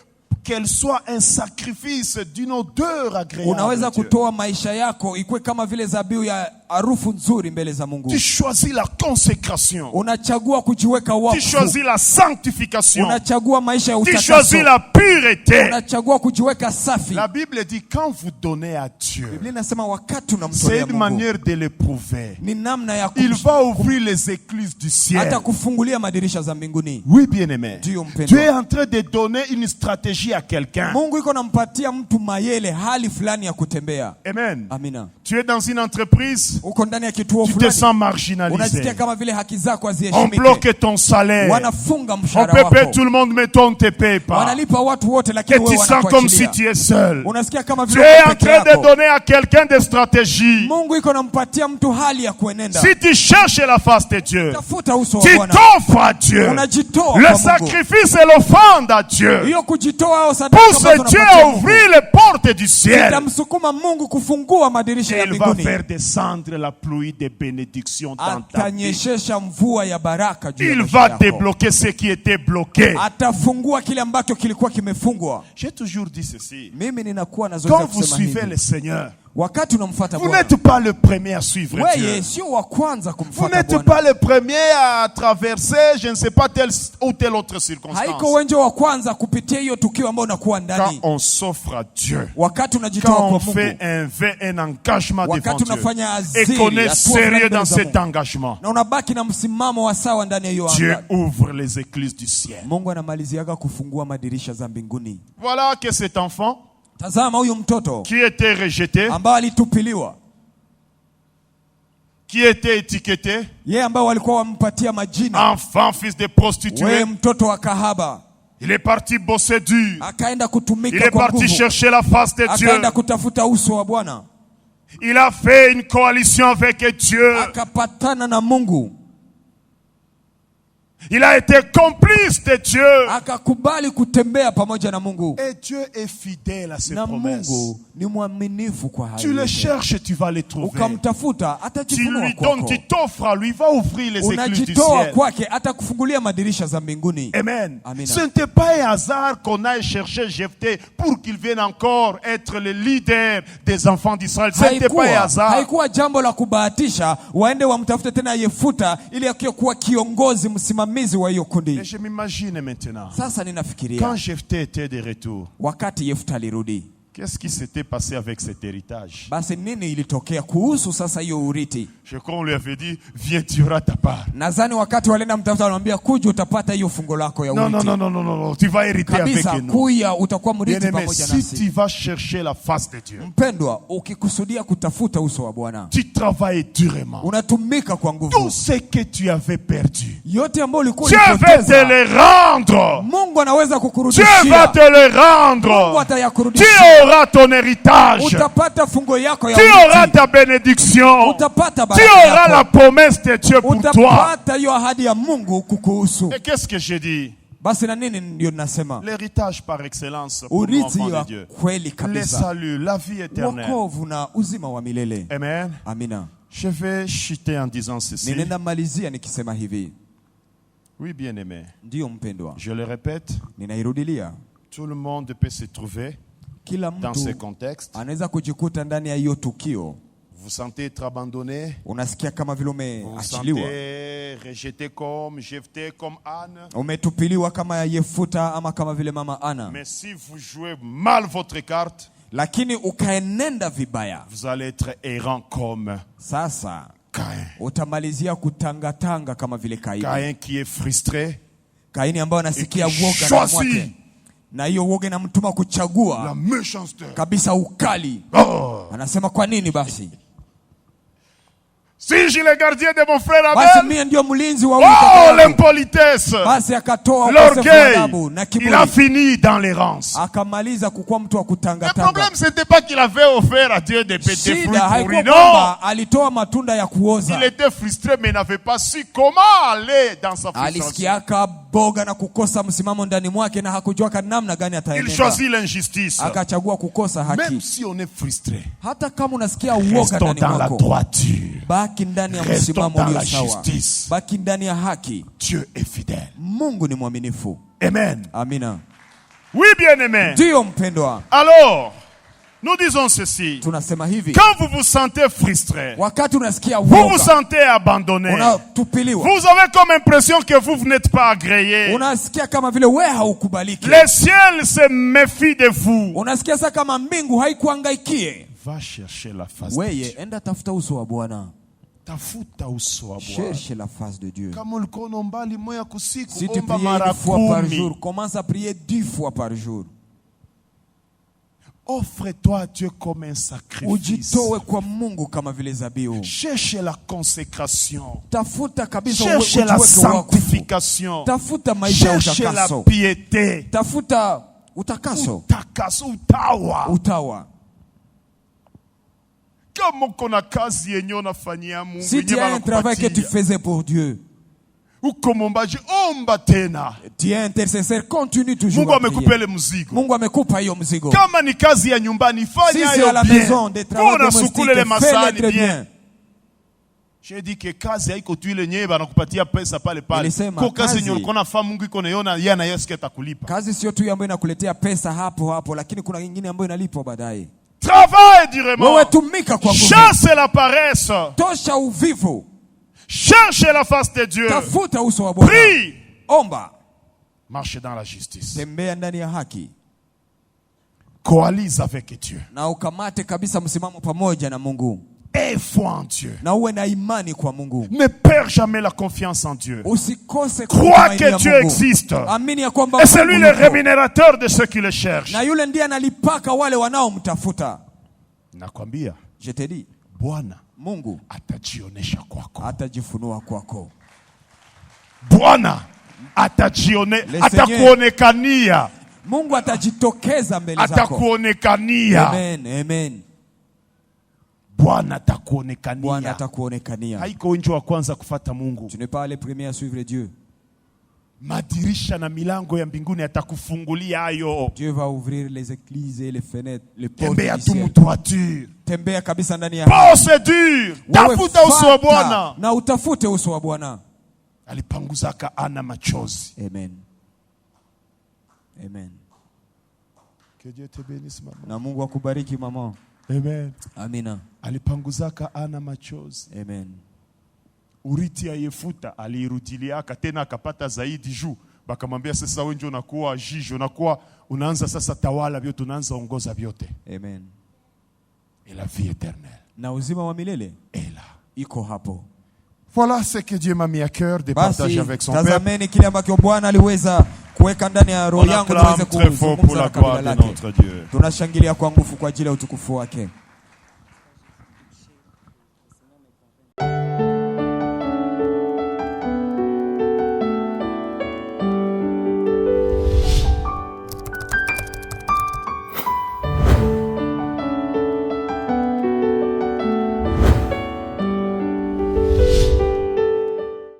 Speaker 1: qu'elle soit un sacrifice d'une odeur agréable.
Speaker 2: Unaweza
Speaker 1: à Dieu.
Speaker 2: kutoa maisha yako ikuwe kama vile zabihu ya harufu nzuri mbele za Mungu.
Speaker 1: Tu choisis la consécration.
Speaker 2: Unachagua kujiweka
Speaker 1: Tu
Speaker 2: wakfu.
Speaker 1: choisis la sanctification.
Speaker 2: Unachagua maisha ya
Speaker 1: Tu
Speaker 2: utakaso.
Speaker 1: choisis la pureté.
Speaker 2: Unachagua kujiweka safi.
Speaker 1: La Bible dit quand vous donnez à Dieu,
Speaker 2: Biblia inasema wakati
Speaker 1: c'est
Speaker 2: unamtolea
Speaker 1: une
Speaker 2: Mungu
Speaker 1: manière de l'éprouver.
Speaker 2: ni namna ya
Speaker 1: Il va ouvrir les écluses du ciel.
Speaker 2: hata kufungulia madirisha za mbinguni.
Speaker 1: Oui, bien-aimé.
Speaker 2: Ndio mpendwa.
Speaker 1: Tu es en train de donner une stratégie à quelqu'un.
Speaker 2: Mungu iko nampatia mtu mayele, hali fulani ya kutembea.
Speaker 1: Amen.
Speaker 2: Amina.
Speaker 1: Tu es dans une entreprise,
Speaker 2: Uko ndani ya kituo
Speaker 1: tu te
Speaker 2: fulani,
Speaker 1: sens marginalisé.
Speaker 2: unasikia kama vile haki zako
Speaker 1: On
Speaker 2: haziheshimiki.
Speaker 1: bloque ton salaire.
Speaker 2: Wanafunga
Speaker 1: On
Speaker 2: mshahara
Speaker 1: peut payer
Speaker 2: wako.
Speaker 1: tout le monde, mais toi on ne te paye pas.
Speaker 2: Wanalipa watu wote
Speaker 1: Que
Speaker 2: lakini
Speaker 1: tu
Speaker 2: wewe
Speaker 1: sens comme si
Speaker 2: wanakuachilia.
Speaker 1: tu es seul.
Speaker 2: Unasikia kama
Speaker 1: Tu
Speaker 2: vile
Speaker 1: es
Speaker 2: uko
Speaker 1: en
Speaker 2: peke
Speaker 1: train de
Speaker 2: yako.
Speaker 1: donner à quelqu'un des stratégies.
Speaker 2: Mungu iko nampatia mtu hali ya kuenenda.
Speaker 1: Si tu cherches la face de Dieu,
Speaker 2: Tafuta uso wa
Speaker 1: tu
Speaker 2: Bwana.
Speaker 1: t'offres à Dieu.
Speaker 2: Unajitoa
Speaker 1: Le
Speaker 2: kwa Mungu.
Speaker 1: sacrifice et l'offrande à Dieu.
Speaker 2: Hiyo kujitoa au sadaka
Speaker 1: Pousse
Speaker 2: ambazo
Speaker 1: Dieu
Speaker 2: unapatia
Speaker 1: à
Speaker 2: Mungu.
Speaker 1: ouvrir les portes du ciel.
Speaker 2: Itamsukuma Mungu kufungua madirisha
Speaker 1: Et
Speaker 2: ya
Speaker 1: il va
Speaker 2: mbinguni.
Speaker 1: faire descendre la pluie de bénédictions dans ta vie.
Speaker 2: Atanyeshesha mvua ya baraka juu ya
Speaker 1: Il
Speaker 2: maisha
Speaker 1: va
Speaker 2: yako.
Speaker 1: débloquer ce qui était bloqué.
Speaker 2: Atafungua kile ambacho kilikuwa kimefungwa.
Speaker 1: J'ai toujours dit ceci.
Speaker 2: Mimi ninakuwa nazoea
Speaker 1: Quand vous
Speaker 2: kusema
Speaker 1: suivez
Speaker 2: hivi.
Speaker 1: le Seigneur,
Speaker 2: Wakati unamfuata
Speaker 1: vous
Speaker 2: Bwana,
Speaker 1: n'êtes pas le premier à suivre
Speaker 2: wewe
Speaker 1: Dieu.
Speaker 2: sio wa kwanza
Speaker 1: Vous
Speaker 2: kumfuata
Speaker 1: n'êtes
Speaker 2: Bwana.
Speaker 1: pas le premier à traverser, je ne sais pas, telle ou telle autre circonstance.
Speaker 2: Haiko wenjo wa kwanza kupitia hiyo tukio ambao unakuwa
Speaker 1: Quand
Speaker 2: ndani.
Speaker 1: on s'offre à Dieu,
Speaker 2: Wakati unajitoa
Speaker 1: quand on
Speaker 2: kwa
Speaker 1: fait
Speaker 2: Mungu
Speaker 1: un vœu, un engagement devant
Speaker 2: wakati
Speaker 1: Dieu,
Speaker 2: unafanya
Speaker 1: et
Speaker 2: aziri,
Speaker 1: qu'on est
Speaker 2: hatua
Speaker 1: sérieux
Speaker 2: fulani
Speaker 1: dans
Speaker 2: mbele za
Speaker 1: cet
Speaker 2: Mungu,
Speaker 1: engagement,
Speaker 2: na unabaki na msimamo wa sawa ndani ya hiyo
Speaker 1: Dieu
Speaker 2: anga,
Speaker 1: ouvre les écluses du ciel.
Speaker 2: Mungu anamaliziaga kufungua madirisha za mbinguni.
Speaker 1: Voilà que cet enfant
Speaker 2: Tazama huyu mtoto
Speaker 1: qui était rejeté,
Speaker 2: ambao alitupiliwa,
Speaker 1: qui était étiqueté,
Speaker 2: yeye ambao walikuwa wampatia majina,
Speaker 1: enfant, fils de
Speaker 2: wewe
Speaker 1: prostituée,
Speaker 2: mtoto wa kahaba,
Speaker 1: il est parti bosser dur.
Speaker 2: akaenda
Speaker 1: Il
Speaker 2: kutumika
Speaker 1: est
Speaker 2: kwa
Speaker 1: parti
Speaker 2: nguvu,
Speaker 1: chercher la face de Dieu.
Speaker 2: akaenda kutafuta uso wa Bwana,
Speaker 1: Il a fait une coalition avec Dieu.
Speaker 2: akapatana na Mungu,
Speaker 1: Il a été complice de Dieu.
Speaker 2: akakubali kutembea pamoja na Mungu,
Speaker 1: Et Dieu est fidèle à ses
Speaker 2: na
Speaker 1: promesses.
Speaker 2: Mungu ni mwaminifu kwa
Speaker 1: Tu
Speaker 2: hali
Speaker 1: le
Speaker 2: yote.
Speaker 1: cherches, tu vas le trouver.
Speaker 2: Ukamtafuta
Speaker 1: Tu
Speaker 2: atajifunua
Speaker 1: lui donnes,
Speaker 2: kwako.
Speaker 1: tu t'offres à lui, il va ouvrir les écluses du
Speaker 2: Unajitoa
Speaker 1: ciel.
Speaker 2: kwake atakufungulia madirisha za mbinguni.
Speaker 1: Amen.
Speaker 2: Amina.
Speaker 1: Ce n'était pas un hasard qu'on aille chercher Jephthé pour qu'il vienne encore être le leader des enfants d'Israël. Ce n'était pas un hasard.
Speaker 2: Haikuwa jambo la kubahatisha waende wamtafute tena Yefuta ili kuwa kiongozi msimamizi wa hiyo kundi.
Speaker 1: Et je m'imagine maintenant,
Speaker 2: Sasa
Speaker 1: quand
Speaker 2: ninafikiria
Speaker 1: Jephthé était de retour,
Speaker 2: wakati Yefuta alirudi,
Speaker 1: qu'est-ce qui s'était passé avec cet héritage?
Speaker 2: basi nini ilitokea kuhusu sasa hiyo urithi?
Speaker 1: Je crois qu'on lui avait dit, viens, tu auras ta part.
Speaker 2: Nadhani wakati walienda mtafuta walimwambia kuja utapata hiyo fungo lako ya
Speaker 1: Non,
Speaker 2: urithi.
Speaker 1: non, non, non, non, non, tu vas hériter
Speaker 2: Kabisa,
Speaker 1: avec nous.
Speaker 2: kuya utakuwa mrithi
Speaker 1: Bien-aimé,
Speaker 2: pamoja
Speaker 1: si
Speaker 2: nasi.
Speaker 1: tu vas chercher la face de Dieu,
Speaker 2: Mpendwa, ukikusudia kutafuta uso wa Bwana,
Speaker 1: tu travailles durement.
Speaker 2: unatumika kwa nguvu.
Speaker 1: Tout ce que tu avais perdu,
Speaker 2: Yote ambayo ulikuwa
Speaker 1: Dieu va te
Speaker 2: ulipoteza,
Speaker 1: le rendre.
Speaker 2: Mungu anaweza
Speaker 1: Dieu va
Speaker 2: kukurudishia.
Speaker 1: te le
Speaker 2: Mungu
Speaker 1: rendre. Tu
Speaker 2: atayakurudishia.
Speaker 1: auras ton héritage.
Speaker 2: Utapata fungo yako ya
Speaker 1: Tu auras
Speaker 2: urithi.
Speaker 1: ta bénédiction.
Speaker 2: Utapata
Speaker 1: Tu
Speaker 2: baraka
Speaker 1: auras
Speaker 2: yako.
Speaker 1: la promesse de Dieu pour toi.
Speaker 2: Utapata hiyo ahadi ya Mungu kukuhusu.
Speaker 1: Et qu'est-ce que je dis?
Speaker 2: Basi na nini ndio ninasema?
Speaker 1: L'héritage par excellence pour nous,
Speaker 2: Urithi
Speaker 1: enfants
Speaker 2: wa
Speaker 1: de Dieu.
Speaker 2: kweli
Speaker 1: Le
Speaker 2: kabisa.
Speaker 1: salut, la vie éternelle.
Speaker 2: Wokovu na uzima wa milele.
Speaker 1: Amen.
Speaker 2: Amina.
Speaker 1: Je vais chuter en disant ceci.
Speaker 2: Ninaenda malizia nikisema hivi.
Speaker 1: Oui, bien-aimé.
Speaker 2: Ndiyo mpendwa.
Speaker 1: Je le répète,
Speaker 2: Ninairudilia.
Speaker 1: tout le monde peut se trouver
Speaker 2: Kila
Speaker 1: dans ce
Speaker 2: mtu
Speaker 1: contexte.
Speaker 2: anaweza kujikuta ndani ya hiyo tukio.
Speaker 1: Vous sentez être abandonné.
Speaker 2: Unasikia kama vile
Speaker 1: Vous
Speaker 2: umeachiliwa.
Speaker 1: sentez rejeté comme Jephthé, comme Anne.
Speaker 2: Umetupiliwa kama ya Yefuta ama kama vile mama Ana.
Speaker 1: Mais si vous jouez mal votre carte,
Speaker 2: Lakini ukaenenda vibaya.
Speaker 1: vous allez être errant comme
Speaker 2: Sasa
Speaker 1: Caïn.
Speaker 2: utamalizia kutangatanga kama vile Kaini.
Speaker 1: Caïn qui est frustré.
Speaker 2: Kaini ambaye anasikia
Speaker 1: Et qui
Speaker 2: woga na
Speaker 1: choisit
Speaker 2: mwake. Na hiyo woga inamtuma
Speaker 1: La
Speaker 2: kuchagua
Speaker 1: méchanceté.
Speaker 2: kabisa ukali.
Speaker 1: Oh.
Speaker 2: Anasema kwa nini basi?
Speaker 1: Si je suis le gardien de mon frère
Speaker 2: Basi
Speaker 1: Abel,
Speaker 2: mimi ndio mlinzi wa huyu
Speaker 1: oh,
Speaker 2: kaka yangu.
Speaker 1: l'impolitesse,
Speaker 2: Basi akatoa ukosefu wa
Speaker 1: l'orgueil,
Speaker 2: adabu na
Speaker 1: il a
Speaker 2: kiburi.
Speaker 1: fini dans l'errance.
Speaker 2: Akamaliza kukuwa mtu wa
Speaker 1: Le
Speaker 2: kutangatanga.
Speaker 1: problème, c'était pas qu'il avait offert à Dieu des petits fruits
Speaker 2: Shida haikuwa
Speaker 1: pourris. Non,
Speaker 2: kwamba alitoa matunda ya kuoza.
Speaker 1: il était frustré, mais n'avait pas su comment aller dans sa frustration.
Speaker 2: Alisikiaka boga na kukosa msimamo ndani mwake na hakujua namna gani
Speaker 1: Il
Speaker 2: ataenenda.
Speaker 1: choisit l'injustice.
Speaker 2: Akachagua kukosa
Speaker 1: Même
Speaker 2: haki.
Speaker 1: si on est frustré,
Speaker 2: Hata kama unasikia uoga
Speaker 1: restons
Speaker 2: ndani
Speaker 1: dans la
Speaker 2: mwako,
Speaker 1: droiture.
Speaker 2: baki ndani ya
Speaker 1: Restons
Speaker 2: msimamo
Speaker 1: dans
Speaker 2: ulio
Speaker 1: la
Speaker 2: sawa.
Speaker 1: justice.
Speaker 2: Baki ndani ya haki.
Speaker 1: Dieu est fidèle.
Speaker 2: Mungu ni mwaminifu.
Speaker 1: Amen.
Speaker 2: Amina.
Speaker 1: Oui, bien-aimé.
Speaker 2: Ndiyo mpendwa.
Speaker 1: Alors, nous disons ceci.
Speaker 2: Tunasema hivi.
Speaker 1: Quand vous vous sentez frustré,
Speaker 2: Wakati unasikia
Speaker 1: vous vous
Speaker 2: uoga,
Speaker 1: sentez abandonné,
Speaker 2: unatupiliwa,
Speaker 1: vous avez comme impression que vous n'êtes pas agréé.
Speaker 2: unasikia kama vile wewe haukubaliki.
Speaker 1: Le ciel se méfie de vous.
Speaker 2: Unasikia sasa kama mbingu haikuangaikie.
Speaker 1: Va chercher la face de
Speaker 2: Weye,
Speaker 1: Dieu.
Speaker 2: enda tafuta uso wa Bwana.
Speaker 1: Tafuta uso wa Bwana.
Speaker 2: Cherche la face de Dieu.
Speaker 1: Kama ulikuwa unaomba moya kusiku,
Speaker 2: Si tu
Speaker 1: omba
Speaker 2: pries
Speaker 1: mara
Speaker 2: 1 fois par
Speaker 1: 10.
Speaker 2: jour, commence à prier 10 fois par jour.
Speaker 1: Offre-toi à Dieu comme un sacrifice.
Speaker 2: Ujitoe kwa Mungu kama vile zabihu.
Speaker 1: Cherche la consécration.
Speaker 2: Tafuta kabisa
Speaker 1: Cherche la
Speaker 2: ujiweke wakfu.
Speaker 1: sanctification.
Speaker 2: Tafuta maisha ya
Speaker 1: Cherche la
Speaker 2: utakaso.
Speaker 1: piété.
Speaker 2: Tafuta utakaso.
Speaker 1: Utakaso, utawa.
Speaker 2: Utawa.
Speaker 1: Kama kuna kazi yenye unafanyia Mungu,
Speaker 2: Si tu
Speaker 1: yenye
Speaker 2: as un travail que tu
Speaker 1: wanakupatia,
Speaker 2: faisais pour Dieu,
Speaker 1: uko mwombaji, omba tena.
Speaker 2: tu es intercesseur, continue toujours
Speaker 1: Mungu
Speaker 2: à
Speaker 1: amekupa
Speaker 2: prier.
Speaker 1: ile mzigo.
Speaker 2: Mungu amekupa hiyo mzigo.
Speaker 1: Kama ni kazi ya nyumbani,
Speaker 2: Si
Speaker 1: fanya
Speaker 2: c'est à
Speaker 1: hayo
Speaker 2: la
Speaker 1: bien.
Speaker 2: maison, des travaux
Speaker 1: Kuna sukule le
Speaker 2: domestiques, fais-le
Speaker 1: masani
Speaker 2: très
Speaker 1: bien.
Speaker 2: bien.
Speaker 1: J'ai dit que kazi haiko tu ile nyewe banakupatia pesa pale pale.
Speaker 2: Nilisema,
Speaker 1: Kwa kazi
Speaker 2: kazi-
Speaker 1: yenye ulikuwa unafanya Mungu iko naiona yeye na Yesu atakulipa.
Speaker 2: Kazi sio tu ambayo inakuletea pesa hapo hapo, lakini kuna nyingine ambayo inalipwa baadaye.
Speaker 1: Travaille durement.
Speaker 2: Wewe tumika kwa nguvu.
Speaker 1: Chasse la paresse.
Speaker 2: Tosha uvivu.
Speaker 1: Cherche la face de Dieu.
Speaker 2: Tafuta uso wa Bwana.
Speaker 1: Prie.
Speaker 2: Omba.
Speaker 1: Marche dans la justice.
Speaker 2: Tembea ndani ya haki.
Speaker 1: Coalise avec Dieu.
Speaker 2: Na ukamate kabisa msimamo pamoja na Mungu.
Speaker 1: Aie foi en Dieu.
Speaker 2: Na uwe na imani kwa Mungu.
Speaker 1: Ne perds jamais la confiance en Dieu.
Speaker 2: Usikose
Speaker 1: Crois
Speaker 2: kutumainia
Speaker 1: que Dieu
Speaker 2: Mungu.
Speaker 1: existe.
Speaker 2: Amini ya kwamba
Speaker 1: Et c'est lui
Speaker 2: Mungu
Speaker 1: le
Speaker 2: yupo.
Speaker 1: rémunérateur de ceux qui le cherchent.
Speaker 2: Na yule ndiye analipaka wale wanaomtafuta.
Speaker 1: Nakwambia,
Speaker 2: Je te dis,
Speaker 1: Bwana
Speaker 2: Mungu
Speaker 1: atajionesha kwako.
Speaker 2: atajifunua kwako.
Speaker 1: Bwana atakuonekania.
Speaker 2: Mungu atajitokeza mbele zako.
Speaker 1: Atakuonekania.
Speaker 2: Amen, amen.
Speaker 1: Bwana
Speaker 2: Bwana
Speaker 1: atakuonekania.
Speaker 2: atakuonekania.
Speaker 1: Haiko njo wa kwanza kufata Mungu.
Speaker 2: Tu n'es pas le premier à suivre Dieu.
Speaker 1: Madirisha na milango ya mbinguni atakufungulia hayo.
Speaker 2: Dieu va ouvrir les églises et les fenêtres, les portes
Speaker 1: Tembea
Speaker 2: du
Speaker 1: tu
Speaker 2: ciel.
Speaker 1: mtoature.
Speaker 2: Tembea kabisa ndani ya
Speaker 1: Procédure. Tafuta
Speaker 2: Wewe
Speaker 1: uso wa
Speaker 2: fata
Speaker 1: Bwana.
Speaker 2: na utafute uso wa Bwana.
Speaker 1: Alipanguzaka Ana machozi.
Speaker 2: Amen. Amen.
Speaker 1: Que Dieu te bénisse, maman.
Speaker 2: Na Mungu akubariki mama.
Speaker 1: Amen.
Speaker 2: Amina.
Speaker 1: Alipanguzaka Ana machozi.
Speaker 2: Amen.
Speaker 1: Urithi ya Yefuta aliirudiliaka tena akapata zaidi juu. Bakamwambia sasa wewe ndio unakuwa jiji, unaanza sasa tawala vyote, unaanza ongoza vyote.
Speaker 2: Amen.
Speaker 1: Et la vie éternelle
Speaker 2: Na uzima wa milele
Speaker 1: est là.
Speaker 2: iko hapo.
Speaker 1: Voilà ce que Dieu m'a mis à cœur de partager
Speaker 2: Basi
Speaker 1: avec son peuple.
Speaker 2: tazameni kile ambacho Bwana aliweza kuweka ndani ya roho
Speaker 1: On
Speaker 2: yangu niweze
Speaker 1: acclame très fort pour
Speaker 2: kuzungumza
Speaker 1: la
Speaker 2: na kabila
Speaker 1: gloire de
Speaker 2: lake.
Speaker 1: notre Dieu.
Speaker 2: Tunashangilia kwa nguvu kwa ajili ya utukufu wake.